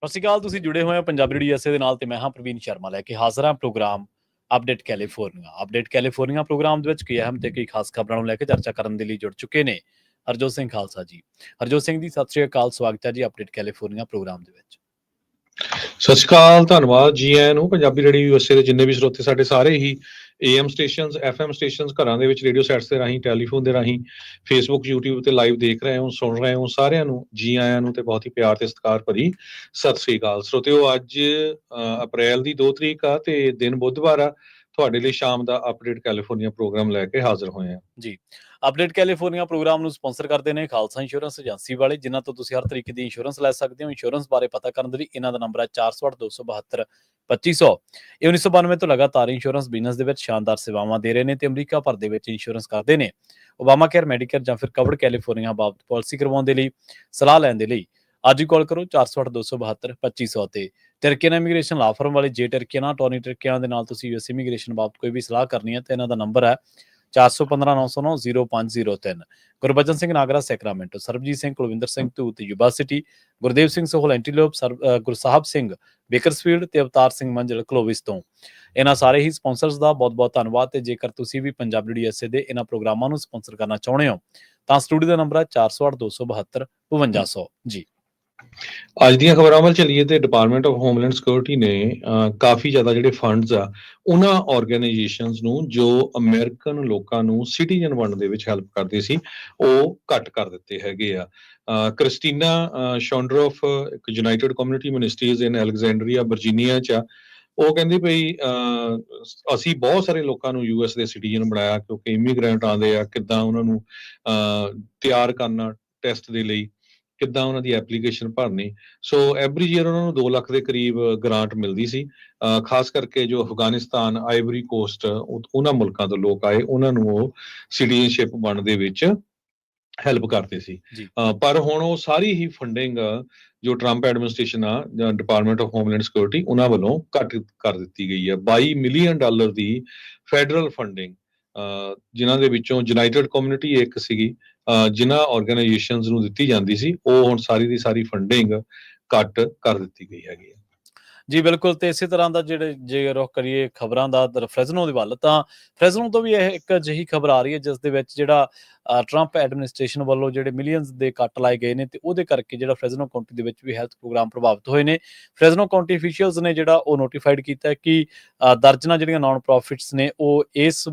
ਸਤਿ ਸ਼੍ਰੀ ਅਕਾਲ। ਤੁਸੀਂ ਜੁੜੇ ਹੋਏ ਹੋ ਪੰਜਾਬੀ ਰੇਡੀਓ ਐਸੇ ਦੇ ਨਾਲ ਤੇ ਮੈਂ ਹਾਂ ਪ੍ਰਵੀਨ ਸ਼ਰਮਾ ਲੈ ਕੇ ਹਾਜ਼ਰ ਹਾਂ ਪ੍ਰੋਗਰਾਮ ਅਪਡੇਟ ਕੈਲੀਫੋਰਨੀਆ ਪ੍ਰੋਗਰਾਮ ਦੇ ਵਿੱਚ ਕੀ ਅਹਿਮ ਤੇ ਕਈ ਖਾਸ ਖਬਰਾਂ ਨੂੰ ਲੈ ਕੇ ਚਰਚਾ ਕਰਨ ਦੇ ਲਈ ਜੁੜ ਚੁੱਕੇ ਨੇ ਹਰਜੋਤ ਸਿੰਘ ਖਾਲਸਾ ਜੀ। ਹਰਜੋਤ ਸਿੰਘ ਜੀ, ਸਤਿ ਸ਼੍ਰੀ ਅਕਾਲ, ਸਵਾਗਤ ਹੈ ਜੀ ਅਪਡੇਟ ਕੈਲੀਫੋਰਨੀਆ ਪ੍ਰੋਗਰਾਮ ਦੇ ਵਿੱਚ। ਸਤਿ ਸ਼੍ਰੀ ਅਕਾਲ, ਧੰਨਵਾਦ ਜੀ ਆਇਆਂ ਨੂੰ। ਪੰਜਾਬੀ ਰੇਡੀਓ ਯੂਐਸਏ ਦੇ ਜਿੰਨੇ ਵੀ ਸਰੋਤੇ ਸਾਡੇ ਸਾਰੇ ਹੀ AM ਸਟੇਸ਼ਨਸ, FM ਸਟੇਸ਼ਨਸ, ਘਰਾਂ ਦੇ ਵਿੱਚ ਰੇਡੀਓ ਸੈਟਸ ਦੇ ਰਾਹੀਂ, ਟੈਲੀਫੋਨ ਦੇ ਰਾਹੀਂ, ਫੇਸਬੁੱਕ, YouTube ਤੇ ਲਾਈਵ ਦੇਖ ਰਹੇ ਹੋ, ਸੁਣ ਰਹੇ ਹੋ, ਸਾਰਿਆਂ ਨੂੰ ਜੀ ਆਇਆਂ ਨੂੰ ਤੇ ਬਹੁਤ ਹੀ ਪਿਆਰ ਤੇ ਸਤਿਕਾਰ ਭਰੀ ਸਤਿ ਸ਼੍ਰੀ ਅਕਾਲ। ਸਰੋਤਿਓ, ਅੱਜ ਅਪ੍ਰੈਲ ਦੀ 2 ਤਰੀਕ ਆ ਤੇ ਦਿਨ ਬੁੱਧਵਾਰ ਆ। ਤੁਹਾਡੇ ਲਈ ਸ਼ਾਮ ਦਾ ਅਪਡੇਟ ਕੈਲੀਫੋਰਨੀਆ ਪ੍ਰੋਗਰਾਮ ਲੈ ਕੇ ਹਾਜ਼ਰ ਹੋਏ ਆ ਜੀ। ਅਪਡੇਟ ਕੈਲੀਫੋਰਨੀਆ ਪ੍ਰੋਗਰਾਮ ਨੂੰ ਸਪਾਂਸਰ ਕਰਦੇ ਨੇ ਖਾਲਸਾ ਇੰਸ਼ੋਰੈਂਸ ਏਜੰਸੀ ਵਾਲੇ, ਜਿਨ੍ਹਾਂ ਤੋਂ ਤੁਸੀਂ ਹਰ ਤਰੀਕੇ ਦੀ ਇੰਸ਼ੋਰੈਂਸ ਲੈ ਸਕਦੇ ਹੋ। ਇੰਸ਼ੋਰੈਂਸ ਬਾਰੇ ਪਤਾ ਕਰਨ ਦੇ ਲਈ ਇਹਨਾਂ ਦਾ ਨੰਬਰ ਹੈ 408-272-2500। ਇਹ 1992 ਤੋਂ ਲਗਾਤਾਰ ਇੰਸ਼ੋਰੈਂਸ ਬਿਜ਼ਨਸ ਦੇ ਵਿੱਚ ਸ਼ਾਨਦਾਰ ਸੇਵਾਵਾਂ ਦੇ ਰਹੇ ਨੇ ਤੇ ਅਮਰੀਕਾ ਭਰ ਦੇ ਵਿੱਚ ਇੰਸ਼ੋਰੈਂਸ ਕਰਦੇ ਨੇ। ਓਬਾਮਾ ਕੇਅਰ, ਮੈਡੀਕੇਅਰ ਜਾਂ ਫਿਰ ਕਵਰਡ ਕੈਲੀਫੋਰਨੀਆ ਬਾਬਤ ਪਾਲਿਸੀ ਕਰਵਾਉਣ ਦੇ ਲਈ, ਸਲਾਹ ਲੈਣ ਦੇ ਲਈ ਅੱਜ ਹੀ ਕਾਲ ਕਰੋ 408-272-2500 ਤੇ। ਟਰਕੀਅਨ ਇਮੀਗ੍ਰੇਸ਼ਨ ਲਾ ਫਰਮ ਵਾਲੇ ਜੇ ਟਰਕੀਅਨ, ਟੋਨੀ ਟਰਕੀਅਨ ਦੇ ਨਾਲ ਤੁਸੀਂ ਯੂਐਸ ਇਮੀਗ੍ਰੇਸ਼ਨ ਬਾਬਤ ਕੋਈ ਵੀ ਸਲਾਹ ਕਰਨੀ ਹੈ ਤੇ ਇਹਨਾਂ ਦਾ ਨੰਬਰ ਹੈ 415-909-0503। Gurbachan Singh Nagra Sacramento, Sarabjit Singh Kulwinder Singh Dhoot Yuba City, Gurdev Singh Sohal Antelope, Gursahib Singh Bakersfield ਤੇ ਅਵਤਾਰ ਸਿੰਘ ਮੰਜ਼ਲ ਕਲੋਵਿਸ ਤੋਂ। ਇਹਨਾਂ ਸਾਰੇ ਹੀ ਸਪਾਂਸਰਸ ਦਾ ਬਹੁਤ ਬਹੁਤ ਧੰਨਵਾਦ। ਤੇ ਜੇਕਰ ਤੁਸੀਂ ਵੀ ਪੰਜਾਬੀ ਰੇਡੀਓ ਐਸੇ ਦੇ ਇਹਨਾਂ ਪ੍ਰੋਗਰਾਮਾਂ ਨੂੰ ਸਪਾਂਸਰ ਕਰਨਾ ਚਾਹੁੰਦੇ ਹੋ ਤਾਂ ਸਟੂਡੀਓ ਦਾ ਨੰਬਰ ਹੈ 408-272-5200 ਜੀ। ਅੱਜ ਦੀਆਂ ਖਬਰਾਂ ਵੱਲ ਚੱਲੀਏ ਤੇ ਡਿਪਾਰਟਮੈਂਟ ਆਫ ਹੋਮਲੈਂਡ ਸਿਕਿਉਰਿਟੀ ਨੇ ਕਾਫੀ ਜ਼ਿਆਦਾ ਜਿਹੜੇ ਫੰਡਸ ਆ ਉਹਨਾਂ ਆਰਗੇਨਾਈਜੇਸ਼ਨਸ ਨੂੰ ਜੋ ਅਮਰੀਕਨ ਲੋਕਾਂ ਨੂੰ ਸਿਟੀਜ਼ਨ ਬਣਨ ਦੇ ਵਿੱਚ ਹੈਲਪ ਕਰਦੇ ਸੀ ਉਹ ਘੱਟ ਕਰ ਦਿੱਤੇ ਹੈਗੇ ਆ। ਕ੍ਰਿਸਟੀਨਾ ਸ਼ੌਂਡਰੋਫ, ਇੱਕ ਯੂਨਾਈਟਿਡ ਕਮਿਊਨਿਟੀ ਮਿਨਿਸਟਰੀਜ਼ ਇਨ ਅਲੈਗਜ਼ੈਂਡਰੀਆ ਵਰਜੀਨੀਆ ਚ ਆ, ਉਹ ਕਹਿੰਦੀ ਪਈ ਅਸੀਂ ਬਹੁਤ ਸਾਰੇ ਲੋਕਾਂ ਨੂੰ US ਦੇ ਸਿਟੀਜ਼ਨ ਬਣਾਇਆ ਕਿਉਂਕਿ ਇਮੀਗ੍ਰੈਂਟ ਆਉਂਦੇ ਆ, ਕਿੱਦਾਂ ਉਹਨਾਂ ਨੂੰ ਤਿਆਰ ਕਰਨਾ ਟੈਸਟ ਦੇ ਲਈ, ਕਿੱਦਾਂ ਉਹਨਾਂ ਦੀ ਐਪਲੀਕੇਸ਼ਨ ਭਰਨੀ। ਸੋ ਐਵਰੀ ਈਅਰ ਉਹਨਾਂ ਨੂੰ 2 ਲੱਖ ਦੇ ਕਰੀਬ ਗ੍ਰਾਂਟ ਮਿਲਦੀ ਸੀ। ਖਾਸ ਕਰਕੇ ਜੋ ਅਫਗਾਨਿਸਤਾਨ, ਆਈਵਰੀ ਕੋਸਟ, ਉਹਨਾਂ ਮੁਲਕਾਂ ਤੋਂ ਲੋਕ ਆਏ, ਉਹਨਾਂ ਨੂੰ ਉਹ ਸਿਟੀਜ਼ਨਸ਼ਿਪ ਬਣਨ ਦੇ ਵਿੱਚ ਹੈਲਪ ਕਰਦੇ ਸੀ। ਪਰ ਹੁਣ ਉਹ ਸਾਰੀ ਹੀ ਫੰਡਿੰਗ ਜੋ ਟਰੰਪ ਐਡਮਿਨਿਸਟ੍ਰੇਸ਼ਨ ਆ ਜਾਂ ਡਿਪਾਰਟਮੈਂਟ ਆਫ ਹੋਮਲੈਂਡ ਸਿਕਿਉਰਿਟੀ ਉਹਨਾਂ ਵੱਲੋਂ ਘੱਟ ਕਰ ਦਿੱਤੀ ਗਈ ਹੈ। $22 ਮਿਲੀਅਨ ਦੀ ਫੈਡਰਲ ਫੰਡਿੰਗ, ਜਿਨ੍ਹਾਂ ਦੇ ਵਿੱਚੋਂ ਯੂਨਾਈਟਿਡ ਕਮਿਊਨਿਟੀ ਇੱਕ ਸੀਗੀ, ਜਿਨ੍ਹਾਂ ਆਰਗੇਨਾਈਜੇਸ਼ਨਸ ਨੂੰ ਦਿੱਤੀ ਜਾਂਦੀ ਸੀ, ਉਹ ਹੁਣ ਸਾਰੀ ਦੀ ਸਾਰੀ ਫੰਡਿੰਗ ਘੱਟ ਕਰ ਦਿੱਤੀ ਗਈ ਹੈਗੀ ਹੈ। ਜੀ ਬਿਲਕੁਲ। ਤੇ ਇਸੇ ਤਰ੍ਹਾਂ ਦਾ ਜੇ ਰੁਖ ਕਰੀਏ ਖਬਰਾਂ ਦਾ ਫ੍ਰੈਜ਼ਨੋ ਦੇ ਵੱਲ, ਤਾਂ ਫ੍ਰੈਜ਼ਨੋ ਤੋਂ ਵੀ ਇਹ ਇੱਕ ਅਜਿਹੀ ਖਬਰ ਆ ਰਹੀ ਹੈ ਜਿਸ ਦੇ ਵਿੱਚ ਜਿਹੜਾ ਟਰੰਪ ਐਡਮਿਨਿਸਟ੍ਰੇਸ਼ਨ ਵੱਲੋਂ ਜਿਹੜੇ ਮਿਲੀਅਨਸ ਦੇ ਕੱਟ ਲਾਏ ਗਏ ਨੇ ਤੇ ਉਹਦੇ ਕਰਕੇ ਜਿਹੜਾ ਫ੍ਰੈਜ਼ਨੋ ਕਾਉਂਟੀ ਦੇ ਵਿੱਚ ਵੀ ਹੈਲਥ ਪ੍ਰੋਗਰਾਮ ਪ੍ਰਭਾਵਿਤ ਹੋਏ ਨੇ। ਫ੍ਰੈਜ਼ਨੋ ਕਾਉਂਟੀ ਅਫੀਸ਼ੀਅਲਸ ਨੇ ਜਿਹੜਾ ਉਹ ਨੋਟੀਫਾਈਡ ਕੀਤਾ ਕਿ ਦਰਜਨਾਂ ਜਿਹੜੀਆਂ ਨਾਨ ਪ੍ਰੋਫਿਟਸ ਨੇ ਉਹ ਇਸ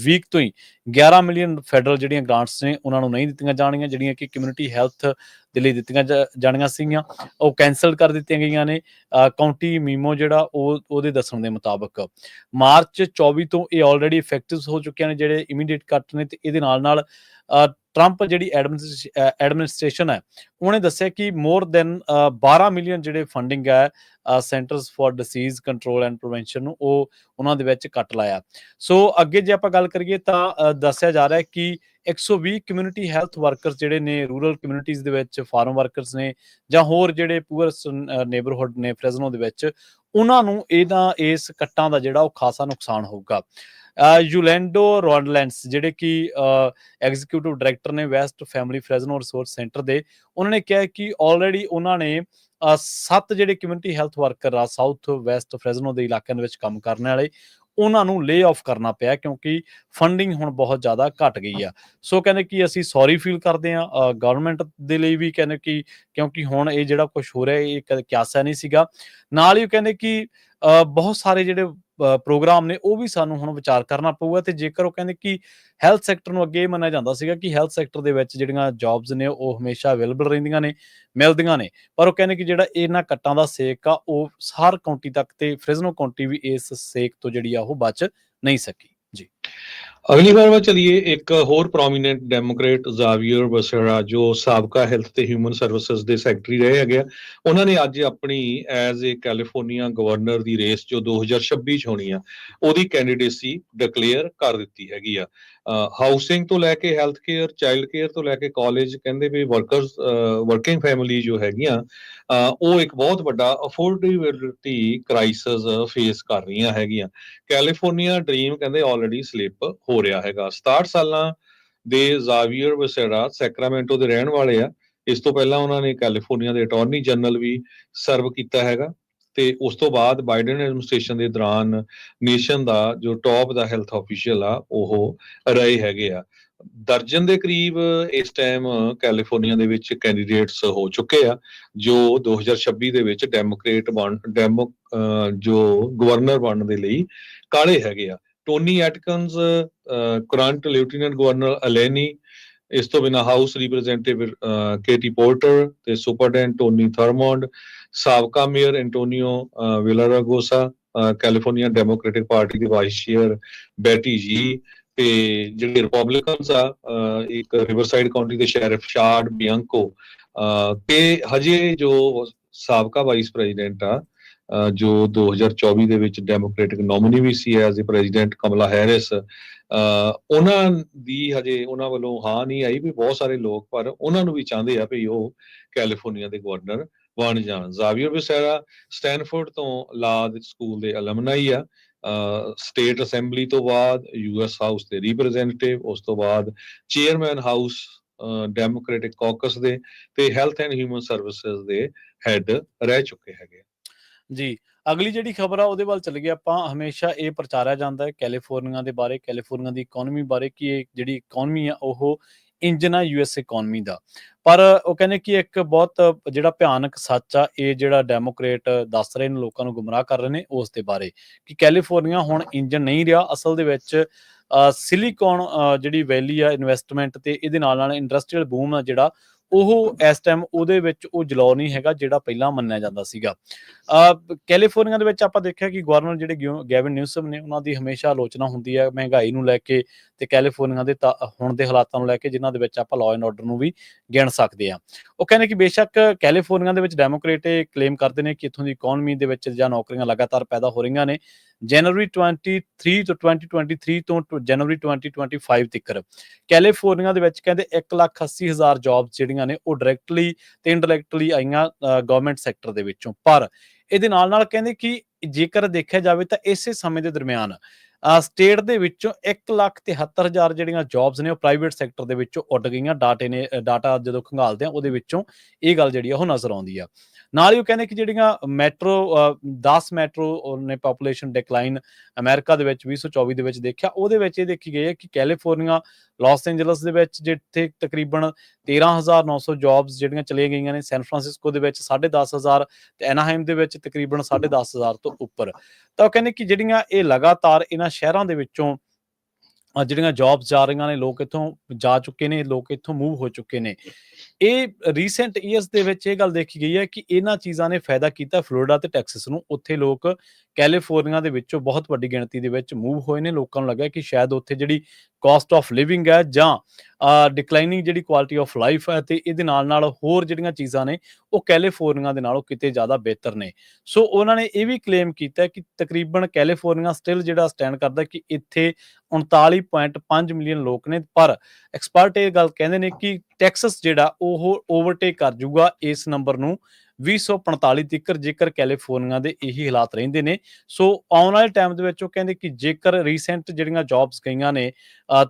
ਵੀਕ ਤੋਂ ਹੀ 11 ਮਿਲੀਅਨ ਫੈਡਰਲ ਜਿਹੜੀਆਂ ਗ੍ਰਾਂਟਸ ਨੇ ਉਹਨਾਂ ਨੂੰ ਨਹੀਂ ਦਿੱਤੀਆਂ ਜਾਣੀਆਂ, ਜਿਹੜੀਆਂ ਕਿ ਕਮਿਊਨਿਟੀ ਹੈਲਥ ਦੇ ਲਈ ਦਿੱਤੀਆਂ ਜਾਣੀਆਂ ਸੀਗੀਆਂ, ਉਹ ਕੈਂਸਲ ਕਰ ਦਿੱਤੀਆਂ ਗਈਆਂ ਨੇ। ਕਾਉਂਟੀ ਮੀਮੋ ਜਿਹੜਾ ਉਹਦੇ ਦੱਸਣ ਦੇ ਮੁਤਾਬਕ ਮਾਰਚ 24 ਤੋਂ ਇਹ ਆਲਰੇਡੀ ਇਫੈਕਟਿਵ ਹੋ ਚੁੱਕੀਆਂ ਨੇ ਜਿਹੜੇ ਇਮੀਡੀਏਟ ਕੱਟ ਨੇ। ਤੇ ਇਹਦੇ ਨਾਲ ਟਰੰਪ ਜਿਹੜੀ ਐਡਮਿਨਿਸਟ੍ਰੇਸ਼ਨ ਹੈ ਉਹਨੇ ਦੱਸਿਆ ਕਿ ਮੋਰ ਦੈਨ 12 ਮਿਲੀਅਨ ਜਿਹੜੇ ਫੰਡਿੰਗ ਹੈ Centers for Disease Control and Prevention ਨੂੰ ਉਹ ਉਹਨਾਂ ਦੇ ਵਿੱਚ ਕੱਟ ਲਾਇਆ। ਸੋ ਅੱਗੇ ਜੇ ਆਪਾਂ ਗੱਲ ਕਰੀਏ ਤਾਂ ਦੱਸਿਆ ਜਾ ਰਿਹਾ ਕਿ 120 ਕਮਿਊਨਿਟੀ ਹੈਲਥ ਵਰਕਰਸ ਜਿਹੜੇ ਨੇ ਰੂਰਲ ਕਮਿਊਨਿਟੀਜ਼ ਦੇ ਵਿੱਚ, ਫਾਰਮ ਵਰਕਰਸ ਨੇ ਜਾਂ ਹੋਰ ਜਿਹੜੇ ਪੂਅਰਸਟ ਨੇਬਰਹੁੱਡ ਨੇ ਫ੍ਰੈਜ਼ਨੋ ਦੇ ਵਿੱਚ, ਉਹਨਾਂ ਨੂੰ ਇਸ ਕੱਟਾਂ ਦਾ ਜਿਹੜਾ ਉਹ ਖਾਸਾ ਨੁਕਸਾਨ ਹੋਊਗਾ। ਯੂਲੈਂਡੋ ਰੋਡਲੈਂਡਸ ਜਿਹੜੇ ਕਿ ਐਗਜ਼ੀਕਿਊਟਿਵ ਡਾਇਰੈਕਟਰ ਨੇ West family Fresno resource centre ਦੇ, ਉਹਨਾਂ ਨੇ ਕਿਹਾ ਕਿ ਆਲਰੇਡੀ ਉਹਨਾਂ ਨੇ 7 ਜਿਹੜੇ ਕਮਿਊਨਿਟੀ ਹੈਲਥ ਵਰਕਰ ਆ ਸਾਊਥ ਵੈਸਟ ਫ੍ਰੈਜ਼ਨੋ ਦੇ ਇਲਾਕਿਆਂ ਦੇ ਵਿੱਚ ਕੰਮ ਕਰਨ ਵਾਲੇ, ਉਹਨਾਂ ਨੂੰ ਲੇ ਆਫ ਕਰਨਾ ਪਿਆ ਕਿਉਂਕਿ ਫੰਡਿੰਗ ਹੁਣ ਬਹੁਤ ਜ਼ਿਆਦਾ ਘਟ ਗਈ ਆ। ਸੋ ਕਹਿੰਦੇ ਕਿ ਅਸੀਂ ਸੌਰੀ ਫੀਲ ਕਰਦੇ ਹਾਂ ਗਵਰਨਮੈਂਟ ਦੇ ਲਈ ਵੀ, ਕਹਿੰਦੇ ਕਿ ਕਿਉਂਕਿ ਹੁਣ ਇਹ ਜਿਹੜਾ ਕੁਝ ਹੋ ਰਿਹਾ ਇਹ ਕਦੇ ਕਿਆਸਾ ਨਹੀਂ ਸੀਗਾ। ਨਾਲ ਹੀ ਉਹ ਕਹਿੰਦੇ ਕਿ ਬਹੁਤ ਸਾਰੇ ਜਿਹੜੇ ਪ੍ਰੋਗਰਾਮ ਨੇ ਉਹ ਵੀ ਸਾਨੂੰ ਹੁਣ ਵਿਚਾਰ ਕਰਨਾ ਪਊਗਾ। ਤੇ ਜੇਕਰ ਉਹ ਕਹਿੰਦੇ ਕਿ ਹੈਲਥ ਸੈਕਟਰ ਨੂੰ ਅੱਗੇ ਇਹ ਮੰਨਿਆ ਜਾਂਦਾ ਸੀਗਾ ਕਿ ਹੈਲਥ ਸੈਕਟਰ ਦੇ ਵਿੱਚ ਜਿਹੜੀਆਂ ਜੌਬਸ ਨੇ ਉਹ ਹਮੇਸ਼ਾ ਅਵੇਲੇਬਲ ਰਹਿੰਦੀਆਂ ਨੇ, ਮਿਲਦੀਆਂ ਨੇ, ਪਰ ਉਹ ਕਹਿੰਦੇ ਕਿ ਜਿਹੜਾ ਇਹਨਾਂ ਕੱਟਾਂ ਦਾ ਸੇਕ ਆ ਉਹ ਹਰ ਕਾਉਂਟੀ ਤੱਕ, ਤੇ ਫ੍ਰੈਜ਼ਨੋ ਕਾਉਂਟੀ ਵੀ ਇਸ ਸੇਕ ਤੋਂ ਜਿਹੜੀ ਆ ਉਹ ਬਚ ਨਹੀਂ ਸਕੀ ਜੀ। ਅਗਲੀ ਖਬਰ ਵੱਲ ਚੱਲੀਏ। ਇੱਕ ਹੋਰ ਪ੍ਰੋਮੀਨੈਂਟ ਡੈਮੋਕ੍ਰੇਟ ਜ਼ਾਵੀਅਰ ਬਸੇਰਾ, ਜੋ ਸਾਬਕਾ ਹੈਲਥ ਤੇ ਹਿਊਮਨ ਸਰਵਿਸਿਜ਼ ਦੇ ਸੈਕਟਰੀ ਰਹੇ ਹੈਗੇ ਆ, ਉਹਨਾਂ ਨੇ ਅੱਜ ਆਪਣੀ as a California governor the race ਜੋ 2026 ਚ ਹੋਣੀ ਆ ਉਹਦੀ ਕੈਂਡੀਡੇਸੀ ਡਿਕਲੇਅਰ ਕਰ ਦਿੱਤੀ ਹੈਗੀ ਆ। ਹਾਊਸਿੰਗ ਤੋਂ ਲੈ ਕੇ ਹੈਲਥ ਕੇਅਰ, ਚਾਈਲਡ ਕੇਅਰ ਤੋਂ ਲੈ ਕੇ ਕਾਲਜ, ਕਹਿੰਦੇ ਵੀ ਵਰਕਿੰਗ ਫੈਮਿਲੀ ਜੋ ਹੈਗੀਆਂ ਉਹ ਇੱਕ ਬਹੁਤ ਵੱਡਾ ਅਫੋਰਡੇਬਿਲਿਟੀ ਕ੍ਰਾਈਸਿਸ ਫੇਸ ਕਰ ਰਹੀਆਂ ਹੈਗੀਆਂ। ਕੈਲੀਫੋਰਨੀਆ ਡ੍ਰੀਮ ਕਹਿੰਦੇ ਆਲਰੇਡੀ ਸਲਿਪ ਹੋ ਰਿਹਾ ਹੈਗਾ। 67 ਸਾਲਾਂ ਦੇ ਜ਼ਾਵੀਅਰ ਬਸੇਰਾ ਸੈਕਰਾਮੈਂਟੋ ਦੇ ਰਹਿਣ ਵਾਲੇ ਆ ਇਸ ਤੋਂ ਪਹਿਲਾਂ ਉਹਨਾਂ ਨੇ ਕੈਲੀਫੋਰਨੀਆ ਦੇ ਅਟਾਰਨੀ ਜਨਰਲ ਵੀ ਸਰਵ ਕੀਤਾ ਹੈਗਾ, ਤੇ ਉਸ ਤੋਂ ਬਾਅਦ ਬਾਈਡਨ ਐਡਮਿਨਿਸਟ੍ਰੇਸ਼ਨ ਦੇ ਦੌਰਾਨ ਨੇਸ਼ਨ ਦਾ ਜੋ ਟੌਪ ਦਾ ਹੈਲਥ ਆਫੀਸ਼ੀਅਲ ਆ ਉਹ ਰਹੇ ਹੈਗੇ ਆ। ਦਰਜਨ ਦੇ ਕਰੀਬ ਇਸ ਟਾਈਮ ਕੈਲੀਫੋਰਨੀਆ ਦੇ ਵਿੱਚ ਕੈਂਡੀਡੇਟਸ ਹੋ ਚੁੱਕੇ ਆ ਜੋ 2026 ਦੇ ਵਿੱਚ ਜੋ ਗਵਰਨਰ ਬਣਨ ਦੇ ਲਈ ਕਾਲੇ ਹੈਗੇ ਆ। Toni Atkins, current lieutenant governor Eleni, ਇਸ ਤੋਂ ਬਿਨਾਂ ਹਾਊਸ ਰਿਪਰੈਜ਼ੈਂਟੇਟਿਵ ਕੇਟੀ ਪੋਰਟਰ ਤੇ ਸੁਪਰਡੈਂਟ ਟੋਨੀ ਥਰਮੋਂਡ, ਸਾਬਕਾ mayor Antonio Villaraigosa, California Democratic Party ਦੇ ਵਾਈਸ ਚੇਅਰ ਬੈਟੀ ਜੀ, ਤੇ ਜਿਹੜੇ ਰਿਪਬਲਿਕਨਸ ਆ ਇੱਕ ਰਿਵਰਸਾਈਡ ਕਾਉਂਟੀ ਦੇ ਸ਼ੈਰਿਫ ਸ਼ਾਰਡ ਬਿਆੰਕੋ, ਤੇ ਹਜੇ ਜੋ ਸਾਬਕਾ ਵਾਈਸ ਪ੍ਰੈਜ਼ੀਡੈਂਟ ਆ ਜੋ 2024 ਦੇ ਵਿੱਚ ਡੈਮੋਕ੍ਰੈਟਿਕ ਨੋਮੀਨੀ ਵੀ ਸੀ as a president Kamala Harris, ਉਹਨਾਂ ਦੀ ਹਜੇ ਉਹਨਾਂ ਵੱਲੋਂ ਹਾਂ ਨਹੀਂ ਆਈ ਵੀ ਬਹੁਤ ਸਾਰੇ ਲੋਕ ਪਰ ਉਹਨਾਂ ਨੂੰ ਵੀ ਚਾਹੁੰਦੇ ਆ ਵੀ ਉਹ ਕੈਲੀਫੋਰਨੀਆ ਦੇ ਗਵਰਨਰ ਬਣ ਜਾਣ। ਜ਼ਾਵੀਅਰ ਬਿਸੈਰਾ ਸਟੈਨਫੋਰਡ ਤੋਂ ਲਾਅ ਸਕੂਲ ਦੇ ਅਲਮਨਾਈ ਆ, ਸਟੇਟ ਅਸੈਂਬਲੀ ਤੋਂ ਬਾਅਦ ਯੂਐਸ ਹਾਊਸ ਦੇ ਰਿਪਰੈਜ਼ੈਂਟੇਟਿਵ, ਉਸ ਤੋਂ ਬਾਅਦ ਚੇਅਰਮੈਨ ਹਾਊਸ ਡੈਮੋਕ੍ਰੈਟਿਕ ਕਾਕਸ ਦੇ, ਤੇ ਹੈਲਥ ਐਂਡ ਹਿਊਮਨ ਸਰਵਿਸਿਜ਼ ਦੇ ਹੈੱਡ ਰਹਿ ਚੁੱਕੇ ਹੈਗੇ। ਜੀ, ਅਗਲੀ ਜਿਹੜੀ ਖਬਰ ਆ ਉਹਦੇ ਵੱਲ ਚੱਲ ਗਏ ਆਪਾਂ। ਹਮੇਸ਼ਾ ਇਹ ਪ੍ਰਚਾਰਿਆ ਜਾਂਦਾ ਹੈ ਕੈਲੀਫੋਰਨੀਆ ਦੇ ਬਾਰੇ, ਕੈਲੀਫੋਰਨੀਆ ਦੀ ਇਕੋਨਮੀ ਬਾਰੇ, ਕਿ ਇਹ ਜਿਹੜੀ ਇਕੋਨਮੀ ਆ ਉਹ ਇੰਜਨ ਆ ਯੂਐਸ ਇਕੋਨਮੀ ਦਾ। ਪਰ ਉਹ ਕਹਿੰਦੇ ਕਿ ਇੱਕ ਬਹੁਤ ਜਿਹੜਾ ਭਿਆਨਕ ਸੱਚ ਆ, ਇਹ ਜਿਹੜਾ ਡੈਮੋਕ੍ਰੇਟ ਦੱਸ ਰਹੇ ਨੇ, ਲੋਕਾਂ ਨੂੰ ਗੁੰਮਰਾਹ ਕਰ ਰਹੇ ਨੇ ਉਸ ਦੇ ਬਾਰੇ, ਕਿ ਕੈਲੀਫੋਰਨੀਆ ਹੁਣ ਇੰਜਨ ਨਹੀਂ ਰਿਹਾ। ਅਸਲ ਦੇ ਵਿੱਚ ਸਿਲੀਕੌਨ ਜਿਹੜੀ ਵੈਲੀ ਆ ਇਨਵੈਸਟਮੈਂਟ ਤੇ ਇਹਦੇ ਨਾਲ ਇੰਡਸਟਰੀਅਲ ਬੂਮ ਆ ਜਿਹੜਾ, ਉਹ ਇਸ ਟਾਈਮ ਉਹਦੇ ਵਿੱਚ ਉਹ ਜਲੌ ਨਹੀਂ ਹੈਗਾ ਜਿਹੜਾ ਪਹਿਲਾਂ ਮੰਨਿਆ ਜਾਂਦਾ ਸੀਗਾ। ਕੈਲੀਫੋਰਨੀਆ ਦੇ ਵਿੱਚ ਆਪਾਂ ਦੇਖਿਆ ਕਿ ਗਵਰਨਰ ਜਿਹੜੇ ਗੈਵਿਨ ਨਿਊਸਮ ਨੇ, ਉਹਨਾਂ ਦੀ ਹਮੇਸ਼ਾ ਆਲੋਚਨਾ ਹੁੰਦੀ ਹੈ ਮਹਿੰਗਾਈ ਨੂੰ ਲੈ ਕੇ ਤੇ ਕੈਲੀਫੋਰਨੀਆ ਦੇ ਹੁਣ ਦੇ ਹਾਲਾਤਾਂ ਨੂੰ ਲੈ ਕੇ, ਜਿਨ੍ਹਾਂ ਦੇ ਵਿੱਚ ਆਪਾਂ ਲਾਅ ਐਂਡ ਆਰਡਰ ਨੂੰ ਵੀ ਗਿਣ ਸਕਦੇ ਹਾਂ। ਉਹ ਕਹਿੰਦੇ ਕਿ ਬੇਸ਼ੱਕ ਕੈਲੀਫੋਰਨੀਆ ਦੇ ਵਿੱਚ ਡੈਮੋਕ੍ਰੇਟ ਕਲੇਮ ਕਰਦੇ ਨੇ ਕਿ ਇੱਥੋਂ ਦੀ ਇਕੋਨਮੀ ਦੇ ਵਿੱਚ ਜਾਂ ਨੌਕਰੀਆਂ ਲਗਾਤਾਰ ਪੈਦਾ ਹੋ ਰਹੀਆਂ ਨੇ। ਜਨਵਰੀ 2023 ਤੋਂ ਜਨਵਰੀ 2025 ਤੱਕ ਕੈਲੀਫੋਰਨੀਆ ਦੇ ਵਿੱਚ ਕਹਿੰਦੇ 1,80,000 ਜੌਬਸ ਜਿਹੜੀਆਂ ਨੇ ਉਹ ਡਾਇਰੈਕਟਲੀ ਤੇ ਇਨਡਾਇਰੈਕਟਲੀ ਆਈਆਂ ਗਵਰਨਮੈਂਟ ਸੈਕਟਰ ਦੇ ਵਿੱਚੋਂ। ਪਰ ਇਹਦੇ ਨਾਲ ਕਹਿੰਦੇ ਕਿ ਜੇਕਰ ਦੇਖਿਆ ਜਾਵੇ ਤਾਂ ਇਸੇ ਸਮੇਂ ਦੇ ਦਰਮਿਆਨ ਸਟੇਟ ਦੇ ਵਿੱਚੋਂ 1,73,000 ਜਿਹੜੀਆਂ ਜੌਬਸ ਨੇ ਉਹ ਪ੍ਰਾਈਵੇਟ ਸੈਕਟਰ ਦੇ ਵਿੱਚੋਂ ਉੱਡ ਗਈਆਂ। ਡਾਟਾ ਜਦੋਂ ਖੰਗਾਲਦੇ ਆ ਉਹਦੇ ਵਿੱਚੋਂ ਇਹ ਗੱਲ ਜਿਹੜੀ ਆ ਉਹ ਨਜ਼ਰ ਆਉਂਦੀ ਆ। ਨਾਲ ਹੀ ਉਹ ਕਹਿੰਦੇ ਕਿ ਜਿਹੜੀਆਂ 10 ਮੈਟਰੋ ਨੇ ਪਾਪੂਲੇਸ਼ਨ ਡਿਕਲਾਈਨ ਅਮਰੀਕਾ ਦੇ ਵਿੱਚ 2024 ਦੇ ਵਿੱਚ ਦੇਖਿਆ, ਉਹਦੇ ਵਿੱਚ ਇਹ ਦੇਖੀ ਗਈ ਹੈ ਕਿ ਕੈਲੀਫੋਰਨੀਆ, ਲਾਸ ਐਂਜਲਸ ਦੇ ਵਿੱਚ ਜਿੱਥੇ ਤਕਰੀਬਨ 13,900 ਜੌਬਸ ਜਿਹੜੀਆਂ ਚਲੀਆਂ ਗਈਆਂ ਨੇ, ਸੈਨ ਫਰਾਂਸਿਸਕੋ ਦੇ ਵਿੱਚ 10,500 ਤੇ ਐਨਾਹਾਈਮ ਦੇ ਵਿੱਚ ਤਕਰੀਬਨ 10,500 ਤੋਂ ਉੱਪਰ। ਤਾਂ ਉਹ ਕਹਿੰਦੇ ਕਿ ਜਿਹੜੀਆਂ ਇਹ ਲਗਾਤਾਰ ਇਹਨਾਂ ਸ਼ਹਿਰਾਂ ਦੇ ਵਿੱਚੋਂ ਜਿਹੜੀਆਂ ਜੌਬਸ ਜਾ ਰਹੀਆਂ ਨੇ, ਲੋਕ ਇੱਥੋਂ ਜਾ ਚੁੱਕੇ ਨੇ, ਲੋਕ ਇੱਥੋਂ ਮੂਵ ਹੋ ਚੁੱਕੇ ਨੇ। ਇਹ ਰੀਸੈਂਟ ਈਅਰਸ ਦੇ ਵਿੱਚ ਇਹ ਗੱਲ ਦੇਖੀ ਗਈ ਹੈ ਕਿ ਇਹਨਾਂ ਚੀਜ਼ਾਂ ਨੇ ਫਾਇਦਾ ਕੀਤਾ ਫਲੋਰੀਡਾ ਤੇ ਟੈਕਸਸ ਨੂੰ। ਉੱਥੇ ਲੋਕ ਕੈਲੀਫੋਰਨੀਆ ਦੇ ਵਿੱਚੋਂ ਬਹੁਤ ਵੱਡੀ ਗਿਣਤੀ ਦੇ ਵਿੱਚ ਮੂਵ ਹੋਏ ਨੇ। ਲੋਕਾਂ ਨੂੰ ਲੱਗਿਆ ਕਿ ਸ਼ਾਇਦ ਉੱਥੇ ਜਿਹੜੀ ਕਾਸਟ ਆਫ ਲਿਵਿੰਗ ਹੈ ਜਾਂ ਡਿਕਲਾਈਨਿੰਗ ਜਿਹੜੀ ਕੁਆਲਿਟੀ ਆਫ ਲਾਈਫ ਹੈ, ਤੇ ਇਹਦੇ ਨਾਲ ਹੋਰ ਜਿਹੜੀਆਂ ਚੀਜ਼ਾਂ ਨੇ ਉਹ ਕੈਲੀਫੋਰਨੀਆ ਦੇ ਨਾਲੋਂ ਕਿਤੇ ਜ਼ਿਆਦਾ ਬਿਹਤਰ ਨੇ। ਸੋ ਉਹਨਾਂ ਨੇ ਇਹ ਵੀ ਕਲੇਮ ਕੀਤਾ ਕਿ ਤਕਰੀਬਨ ਕੈਲੀਫੋਰਨੀਆ ਸਟਿਲ ਜਿਹੜਾ ਸਟੈਂਡ ਕਰਦਾ ਕਿ ਇੱਥੇ 39.5 ਮਿਲੀਅਨ ਲੋਕ ਨੇ। ਪਰ ਐਕਸਪਰਟ ਇਹ ਗੱਲ ਕਹਿੰਦੇ ਨੇ ਕਿ ਟੈਕਸਸ ਜਿਹੜਾ ਉਹ ਓਵਰਟੇਕ ਕਰ ਜੂਗਾ ਇਸ ਨੰਬਰ ਨੂੰ 2045 ਤੱਕ, ਜੇਕਰ ਕੈਲੀਫੋਰਨੀਆ ਦੇ ਇਹੀ ਹਾਲਾਤ ਰਹਿੰਦੇ ਨੇ। ਸੋ ਆਉਣ ਵਾਲੇ ਟਾਈਮ ਦੇ ਵਿੱਚ ਉਹ ਕਹਿੰਦੇ ਕਿ ਜੇਕਰ ਰੀਸੈਂਟ ਜਿਹੜੀਆਂ ਜੌਬਸ ਗਈਆਂ ਨੇ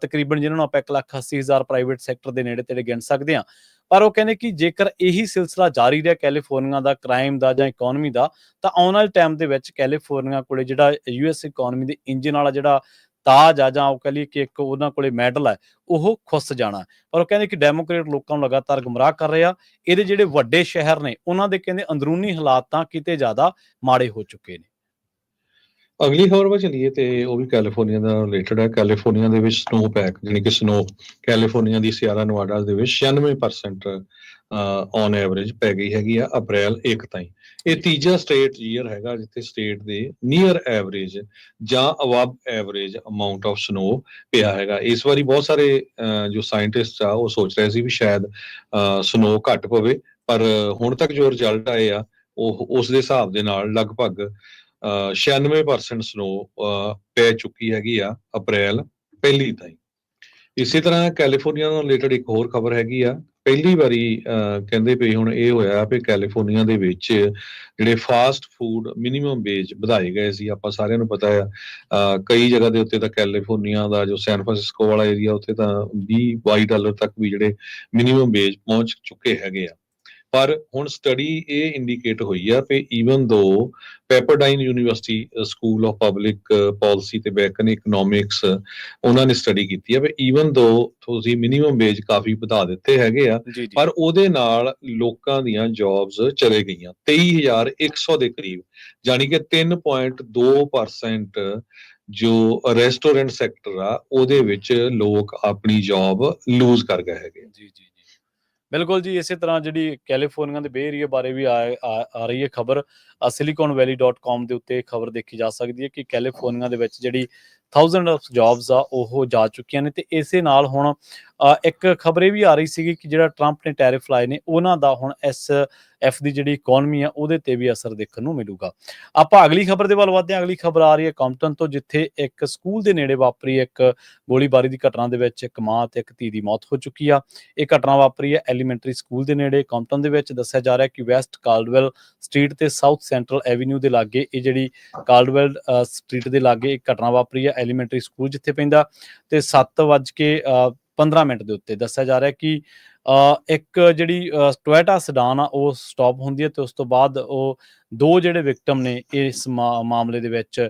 ਤਕਰੀਬਨ, ਜਿਹਨਾਂ ਨੂੰ ਆਪਾਂ 1,80,000 ਪ੍ਰਾਈਵੇਟ ਸੈਕਟਰ ਦੇ ਨੇੜੇ ਤੇੜੇ ਗਿਣ ਸਕਦੇ ਹਾਂ, ਪਰ ਉਹ ਕਹਿੰਦੇ ਕਿ ਜੇਕਰ ਇਹੀ ਸਿਲਸਿਲਾ ਜਾਰੀ ਰਿਹਾ ਕੈਲੀਫੋਰਨੀਆ ਦਾ ਕ੍ਰਾਈਮ ਦਾ ਜਾਂ ਇਕੋਨਮੀ ਦਾ, ਤਾਂ ਆਉਣ ਵਾਲੇ ਟਾਈਮ ਦੇ ਵਿੱਚ ਕੈਲੀਫੋਰਨੀਆ ਕੋਲੇ ਜਿਹੜਾ ਯੂਐਸ ਇਕੋਨਮੀ ਦੇ ਇੰਜਨ ਵਾਲਾ ਜਿਹੜਾ ਤਾਜ ਆ, ਜਾਂ ਉਹ ਕਹ ਲਈਏ ਕਿ ਇੱਕ ਉਹਨਾਂ ਕੋਲੇ ਮੈਡਲ ਹੈ, ਉਹ ਖੁੱਸ ਜਾਣਾ। ਪਰ ਉਹ ਕਹਿੰਦੇ ਕਿ ਡੈਮੋਕ੍ਰੇਟ ਲੋਕਾਂ ਨੂੰ ਲਗਾਤਾਰ ਗੁੰਮਰਾਹ ਕਰ ਰਹੇ ਆ। ਇਹਦੇ ਜਿਹੜੇ ਵੱਡੇ ਸ਼ਹਿਰ ਨੇ ਉਹਨਾਂ ਦੇ ਕਹਿੰਦੇ ਅੰਦਰੂਨੀ ਹਾਲਾਤ ਤਾਂ ਕਿਤੇ ਜ਼ਿਆਦਾ ਮਾੜੇ ਹੋ ਚੁੱਕੇ ਨੇ। ਅਗਲੀ ਖਬਰ ਵੱਲ ਚੱਲੀਏ ਤੇ ਉਹ ਵੀ ਕੈਲੀਫੋਰਨੀਆ ਦਾ ਰਿਲੇਟਡ ਹੈ। ਕੈਲੀਫੋਰਨੀਆ ਦੇ ਵਿੱਚ ਸਨੋ ਪੈਕ, ਯਾਨੀ ਕਿ ਸਨੋ ਕੈਲੀਫੋਰਨੀਆ ਦੀ ਸਿਆਰਾ ਨਵਾਡਾ ਦੇ ਵਿੱਚ 96% ਔਨ ਐਵਰੇਜ ਪੈ ਗਈ ਹੈਗੀ ਆ ਅਪ੍ਰੈਲ 1 ਤਾਈਂ। ਇਹ ਤੀਜਾ ਸਟੇਟ ਈਅਰ ਹੈਗਾ ਜਿੱਥੇ ਸਟੇਟ ਦੇ ਨੀਅਰ ਐਵਰੇਜ ਜਾਂ above average amount of snow ਪਿਆ ਹੈਗਾ। ਇਸ ਵਾਰੀ ਬਹੁਤ ਸਾਰੇ ਜੋ ਸਾਇੰਟਿਸਟ ਆ ਉਹ ਸੋਚ ਰਹੇ ਸੀ ਵੀ ਸ਼ਾਇਦ ਸਨੋ ਘੱਟ ਪਵੇ, ਪਰ ਹੁਣ ਤੱਕ ਜੋ ਰਿਜ਼ਲਟ ਆਏ ਆ ਉਹ ਉਸ ਦੇ ਹਿਸਾਬ ਦੇ ਨਾਲ ਲਗਭਗ 96% ਸਨੋ ਪੈ ਚੁੱਕੀ ਹੈਗੀ ਆ ਅਪ੍ਰੈਲ 1 ਤਾਈਂ। ਇਸੇ ਤਰ੍ਹਾਂ ਕੈਲੀਫੋਰਨੀਆ ਨਾਲ ਰਿਲੇਟਡ ਇੱਕ ਹੋਰ ਖਬਰ ਹੈਗੀ ਆ। ਪਹਿਲੀ ਵਾਰੀ ਕਹਿੰਦੇ ਵੀ ਹੁਣ ਇਹ ਹੋਇਆ ਵੀ ਕੈਲੀਫੋਰਨੀਆ ਦੇ ਵਿੱਚ ਜਿਹੜੇ ਫਾਸਟ ਫੂਡ ਮਿਨੀਮਮ ਵੇਜ ਵਧਾਏ ਗਏ ਸੀ। ਆਪਾਂ ਸਾਰਿਆਂ ਨੂੰ ਪਤਾ ਆ ਕਈ ਜਗ੍ਹਾ ਦੇ ਉੱਤੇ ਤਾਂ ਕੈਲੀਫੋਰਨੀਆ ਦਾ ਜੋ ਸੈਨ ਫਰਾਂਸਿਸਕੋ ਵਾਲਾ ਏਰੀਆ ਉੱਥੇ ਤਾਂ $20-22 ਤੱਕ ਵੀ ਜਿਹੜੇ ਮਿਨੀਮਮ ਵੇਜ ਪਹੁੰਚ ਚੁੱਕੇ ਹੈਗੇ ਆ। ਪਰ ਹੁਣ ਸਟੱਡੀ ਇਹ ਇੰਡੀਕੇਟ ਹੋਈ ਆ ਕਿ ਈਵਨ ਦੋ Pepperdine University School of Public Policy ਤੇ ਬੈਕਨ ਇਕਨੋਮਿਕਸ ਉਹਨਾਂ ਨੇ ਸਟੱਡੀ ਕੀਤੀ ਆ ਵੀ ਈਵਨ ਦੋ ਤੁਸੀਂ ਮਿਨੀਮਮ ਵੇਜ ਕਾਫੀ ਵਧਾ ਦਿੱਤੇ ਹੈਗੇ ਆ, ਜੀ ਜੀ ਪਰ ਉਹਦੇ ਨਾਲ ਲੋਕਾਂ ਦੀਆਂ ਜੌਬਸ ਚਲੇ ਗਈਆਂ 23,100 ਦੇ ਕਰੀਬ, ਜਾਣੀ ਕਿ 3.2% ਜੋ ਰੈਸਟੋਰੈਂਟ ਸੈਕਟਰ ਆ ਉਹਦੇ ਵਿੱਚ ਲੋਕ ਆਪਣੀ ਜੌਬ ਲੂਜ਼ ਕਰ ਗਏ ਹੈਗੇ। ਜੀ ਜੀ ਜੀ ਬਿਲਕੁਲ ਜੀ। ਇਸੇ ਤਰ੍ਹਾਂ ਜਿਹੜੀ ਕੈਲੀਫੋਰਨੀਆ ਦੇ ਬੇ ਏਰੀਆ ਬਾਰੇ ਵੀ ਆ ਰਹੀ ਹੈ ਖਬਰ, siliconvalley.com ਦੇ ਉੱਤੇ ਖਬਰ ਦੇਖੀ ਜਾ ਸਕਦੀ ਹੈ ਕਿ ਕੈਲੀਫੋਰਨੀਆ ਦੇ ਵਿੱਚ ਜਿਹੜੀ 1000 ਆਫ ਜੌਬਸ ਆ ਉਹ ਜਾ ਚੁੱਕੀਆਂ ਨੇ। ਤੇ ਇਸੇ ਨਾਲ ਹੁਣ ਇੱਕ ਖਬਰ ਇਹ ਵੀ ਆ ਰਹੀ ਸੀਗੀ ਕਿ ਜਿਹੜਾ ਟਰੰਪ ਨੇ ਟੈਰਿਫ ਲਾਏ ਨੇ ਉਹਨਾਂ ਦਾ ਹੁਣ ਐਫ ਦੀ ਜਿਹੜੀ ਇਕਨੋਮੀ ਆ ਉਹਦੇ ਤੇ ਵੀ ਅਸਰ ਦੇਖਣ ਨੂੰ ਮਿਲੂਗਾ। ਆਪਾਂ ਅਗਲੀ ਖਬਰ ਦੇ ਵੱਲ ਵਧਦੇ ਹਾਂ। ਅਗਲੀ ਖਬਰ ਆ ਰਹੀ ਹੈ ਕੰਪਟਨ ਤੋਂ, ਜਿੱਥੇ ਇੱਕ ਸਕੂਲ ਦੇ ਨੇੜੇ ਵਾਪਰੀ ਇੱਕ ਗੋਲੀਬਾਰੀ ਦੀ ਘਟਨਾ ਦੇ ਵਿੱਚ ਇੱਕ ਮਾਂ ਤੇ ਇੱਕ ਧੀ ਦੀ ਮੌਤ ਹੋ ਚੁੱਕੀ ਆ। ਇਹ ਘਟਨਾ ਵਾਪਰੀ ਹੈ ਐਲੀਮੈਂਟਰੀ ਸਕੂਲ ਦੇ ਨੇੜੇ ਕੰਪਟਨ ਦੇ ਵਿੱਚ। ਦੱਸਿਆ ਜਾ ਰਿਹਾ ਕਿ ਵੈਸਟ ਕਾਲਡਵੈਲ ਸਟਰੀਟ ਤੇ ਸਾਊਥ ਸੈਂਟਰਲ ਐਵੀਨਿਊ ਦੇ ਲਾਗੇ ਇਹ ਜਿਹੜੀ ਕਾਲਡਵੈਲ ਸਟਰੀਟ ਦੇ ਲਾਗੇ ਇੱਕ ਘਟਨਾ ਵਾਪਰੀ ਹੈ ਐਲੀਮੈਂਟਰੀ ਸਕੂਲ ਜਿੱਥੇ ਪੈਂਦਾ, ਤੇ 7:15 ਦੇ ਉੱਤੇ ਦੱਸਿਆ ਜਾ ਰਿਹਾ ਕਿ ਇੱਕ ਜਿਹੜੀ ਟੋਇਟਾ ਸਡਾਨ ਆ ਉਹ ਸਟਾਪ ਹੁੰਦੀ ਹੈ ਤੇ ਉਸ ਤੋਂ ਬਾਅਦ ਉਹ ਦੋ ਜਿਹੜੇ ਵਿਕਟਮ ਨੇ ਇਸ ਮਾਮਲੇ ਦੇ ਵਿੱਚ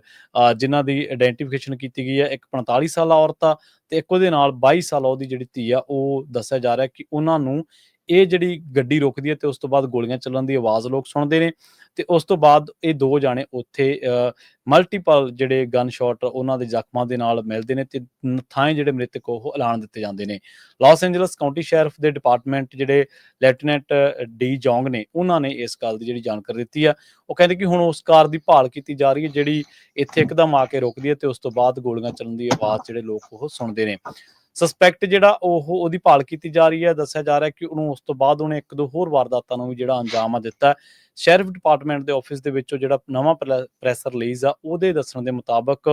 ਜਿਨ੍ਹਾਂ ਦੀ ਆਇਡੈਂਟੀਫਿਕੇਸ਼ਨ ਕੀਤੀ ਗਈ ਹੈ, ਇੱਕ 45 ਸਾਲਾ ਔਰਤ ਆ ਤੇ ਇੱਕ ਉਹਦੇ ਨਾਲ 22 ਸਾਲਾ ਉਹਦੀ ਜਿਹੜੀ ਧੀ ਆ। ਉਹ ਦੱਸਿਆ ਜਾ ਰਿਹਾ ਕਿ ਉਹਨਾਂ ਨੂੰ ਇਹ ਜਿਹੜੀ ਗੱਡੀ ਰੁਕਦੀ ਹੈ ਤੇ ਉਸ ਤੋਂ ਬਾਅਦ ਗੋਲੀਆਂ ਚੱਲਣ ਦੀ ਆਵਾਜ਼ ਲੋਕ ਸੁਣਦੇ ਨੇ ਤੇ ਉਸ ਤੋਂ ਬਾਅਦ ਇਹ ਦੋ ਜਾਣੇ ਉੱਥੇ ਮਲਟੀਪਲ ਜਿਹੜੇ ਗਨ ਸ਼ਾਟ ਉਹਨਾਂ ਦੇ ਜ਼ਖਮਾਂ ਦੇ ਨਾਲ ਮਿਲਦੇ ਨੇ ਤੇ ਥਾਂ ਜਿਹੜੇ ਮ੍ਰਿਤਕ ਉਹ ਐਲਾਨ ਦਿੱਤੇ ਜਾਂਦੇ ਨੇ। ਲਾਸ ਐਂਜਲਸ ਕਾਉਂਟੀ ਸ਼ੈਰਿਫ ਦੇ ਡਿਪਾਰਟਮੈਂਟ ਜਿਹੜੇ ਲੈਫਟੀਨੈਂਟ ਡੀ ਜੌਂਗ ਨੇ ਉਹਨਾਂ ਨੇ ਇਸ ਗੱਲ ਦੀ ਜਿਹੜੀ ਜਾਣਕਾਰੀ ਦਿੱਤੀ ਆ। ਉਹ ਕਹਿੰਦੇ ਕਿ ਹੁਣ ਉਸ ਕਾਰ ਦੀ ਭਾਲ ਕੀਤੀ ਜਾ ਰਹੀ ਹੈ ਜਿਹੜੀ ਇੱਥੇ ਇੱਕਦਮ ਆ ਕੇ ਰੁਕਦੀ ਹੈ ਤੇ ਉਸ ਤੋਂ ਬਾਅਦ ਗੋਲੀਆਂ ਚੱਲਣ ਦੀ ਆਵਾਜ਼ ਜਿਹੜੇ ਲੋਕ ਉਹ ਸੁਣਦੇ ਨੇ। ਸਸਪੈਕਟ ਜਿਹੜਾ ਉਹਦੀ ਭਾਲ ਕੀਤੀ ਜਾ ਰਹੀ ਹੈ। ਦੱਸਿਆ ਜਾ ਰਿਹਾ ਕਿ ਉਹਨੂੰ ਉਸ ਤੋਂ ਬਾਅਦ ਉਹਨੇ ਇੱਕ ਦੋ ਹੋਰ ਵਾਰਦਾਤਾਂ ਨੂੰ ਵੀ ਜਿਹੜਾ ਅੰਜਾਮ ਦਿੱਤਾ। ਸ਼ੈਰਿਫ ਡਿਪਾਰਟਮੈਂਟ ਦੇ ਆਫਿਸ ਦੇ ਵਿੱਚੋਂ ਜਿਹੜਾ ਨਵਾਂ ਪ੍ਰੈਸ ਰਿਲੀਜ਼ ਆ ਉਹਦੇ ਦੱਸਣ ਦੇ ਮੁਤਾਬਕ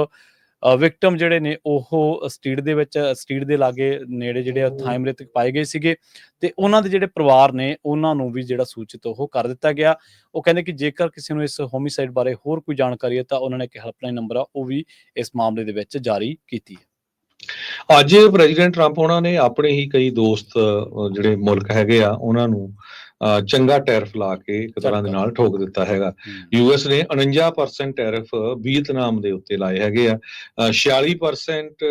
ਵਿਕਟਮ ਜਿਹੜੇ ਨੇ ਉਹ ਸਟਰੀਟ ਦੇ ਲਾਗੇ ਨੇੜੇ ਜਿਹੜੇ ਥਾਂ ਮ੍ਰਿਤਕ ਪਾਏ ਗਏ ਸੀਗੇ ਤੇ ਉਹਨਾਂ ਦੇ ਜਿਹੜੇ ਪਰਿਵਾਰ ਨੇ ਉਹਨਾਂ ਨੂੰ ਵੀ ਜਿਹੜਾ ਸੂਚਿਤ ਉਹ ਕਰ ਦਿੱਤਾ ਗਿਆ। ਉਹ ਕਹਿੰਦੇ ਕਿ ਜੇਕਰ ਕਿਸੇ ਨੂੰ ਇਸ ਹੋਮਿਸਾਈਡ ਬਾਰੇ ਹੋਰ ਕੋਈ ਜਾਣਕਾਰੀ ਹੈ ਤਾਂ ਉਹਨਾਂ ਨੇ ਇੱਕ ਹੈਲਪਲਾਈਨ ਨੰਬਰ ਆ ਉਹ ਵੀ ਇਸ ਮਾਮਲੇ ਦੇ ਵਿੱਚ ਜਾਰੀ ਕੀਤੀ ਹੈ। ਅੱਜ ਪ੍ਰੈਜ਼ੀਡੈਂਟ ਟਰੰਪ ਉਹਨਾਂ ਨੇ ਆਪਣੇ ਹੀ ਕਈ ਦੋਸਤ ਜਿਹੜੇ ਮੁਲਕ ਹੈਗੇ ਆ ਉਹਨਾਂ ਨੂੰ ਚੰਗਾ ਟੈਰਿਫ ਲਾ ਕੇ ਇੱਕ ਤਰ੍ਹਾਂ ਦੇ ਨਾਲ ਠੋਕ ਦਿੱਤਾ ਹੈਗਾ। ਯੂਐਸ ਨੇ 49% ਟੈਰਿਫ ਵੀਅਤਨਾਮ ਦੇ ਉੱਤੇ ਲਾਏ ਹੈਗੇ ਆ, 46%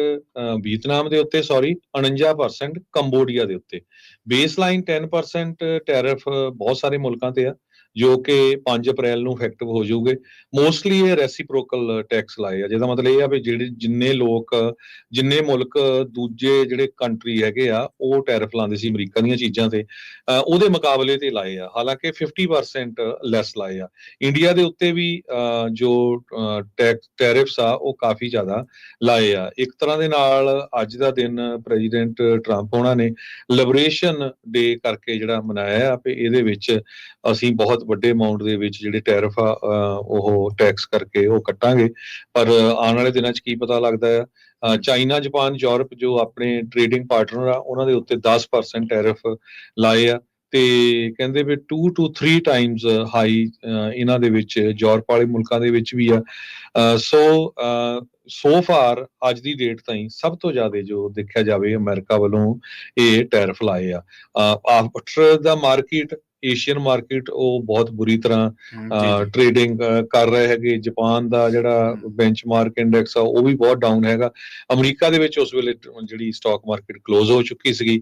ਵੀਅਤਨਾਮ ਦੇ ਉੱਤੇ 49% ਕੰਬੋਡੀਆ ਦੇ ਉੱਤੇ। ਬੇਸਲਾਈਨ 10% ਟੈਰਿਫ ਬਹੁਤ ਸਾਰੇ ਮੁਲਕਾਂ ਤੇ ਆ ਜੋ ਕਿ 5 ਅਪ੍ਰੈਲ ਨੂੰ ਇਫੈਕਟਿਵ ਹੋ ਜਾਊਗੇ। ਮੋਸਟਲੀ ਇਹ ਰੈਸੀਪ੍ਰੋਕਲ ਟੈਕਸ ਲਾਏ ਆ, ਜਿਹਦਾ ਮਤਲਬ ਇਹ ਆ ਵੀ ਜਿੰਨੇ ਮੁਲਕ ਦੂਜੇ ਜਿਹੜੇ ਕੰਟਰੀ ਹੈਗੇ ਆ ਉਹ ਟੈਰਿਫ ਲਾਉਂਦੇ ਸੀ ਅਮਰੀਕਾ ਦੀਆਂ ਚੀਜ਼ਾਂ ਤੇ ਉਹਦੇ ਮੁਕਾਬਲੇ ਤੇ ਲਾਏ ਆ, ਹਾਲਾਂਕਿ 50% ਲੈਸ ਲਾਏ ਆ। ਇੰਡੀਆ ਦੇ ਉੱਤੇ ਵੀ ਜੋ ਟੈਰਿਫਸ ਆ ਉਹ ਕਾਫੀ ਜ਼ਿਆਦਾ ਲਾਏ ਆ। ਇੱਕ ਤਰ੍ਹਾਂ ਦੇ ਨਾਲ ਅੱਜ ਦਾ ਦਿਨ ਪ੍ਰੈਜ਼ੀਡੈਂਟ ਟਰੰਪ ਉਹਨਾਂ ਨੇ ਲਿਬਰੇਸ਼ਨ ਡੇ ਕਰਕੇ ਜਿਹੜਾ ਮਨਾਇਆ ਆ, ਵੀ ਇਹਦੇ ਵਿੱਚ ਅਸੀਂ ਬਹੁਤ ਵੱਡੇ ਅਮਾਉਂਟ ਦੇ ਵਿੱਚ ਜਿਹੜੇ ਟੈਰਿਫ ਆ ਉਹ ਟੈਕਸ ਕਰਕੇ ਉਹ ਕੱਟਾਂਗੇ। ਪਰ ਆਉਣ ਵਾਲੇ ਦਿਨਾਂ 'ਚ ਕੀ ਪਤਾ ਲੱਗਦਾ ਆ। ਚਾਈਨਾ, ਜਾਪਾਨ, ਯੂਰਪ ਜੋ ਆਪਣੇ ਟ੍ਰੇਡਿੰਗ ਪਾਰਟਨਰ ਆ ਉਹਨਾਂ ਦੇ ਉੱਤੇ 10% ਟੈਰਿਫ ਲਾਏ ਆ ਤੇ ਕਹਿੰਦੇ ਵੀ 2 to 3 ਟਾਈਮਸ ਹਾਈ ਇਹਨਾਂ ਦੇ ਵਿੱਚ ਯੂਰਪ ਵਾਲੇ ਮੁਲਕਾਂ ਦੇ ਵਿੱਚ ਵੀ ਆ। ਸੋ ਫਾਰ ਅੱਜ ਦੀ ਡੇਟ ਤਾਈਂ ਸਭ ਤੋਂ ਜ਼ਿਆਦਾ ਜੋ ਦੇਖਿਆ ਜਾਵੇ ਅਮਰੀਕਾ ਵੱਲੋਂ ਇਹ ਟੈਰਿਫ ਲਾਏ ਆ। ਆਫਟਰ ਦਾ ਮਾਰਕੀਟ ਏਸ਼ੀਅਨ ਮਾਰਕੀਟ ਉਹ ਬਹੁਤ ਬੁਰੀ ਤਰ੍ਹਾਂ ਟ੍ਰੇਡਿੰਗ ਕਰ ਰਹੇ ਹੈਗੇ। ਜਾਪਾਨ ਦਾ ਜਿਹੜਾ ਬੈਂਚਮਾਰਕ ਇੰਡੈਕਸ ਆ ਉਹ ਵੀ ਬਹੁਤ ਡਾਊਨ ਹੈਗਾ। ਅਮਰੀਕਾ ਦੇ ਵਿੱਚ ਉਸ ਵੇਲੇ ਜਿਹੜੀ ਸਟਾਕ ਮਾਰਕੀਟ ਕਲੋਜ਼ ਹੋ ਚੁੱਕੀ ਸੀਗੀ।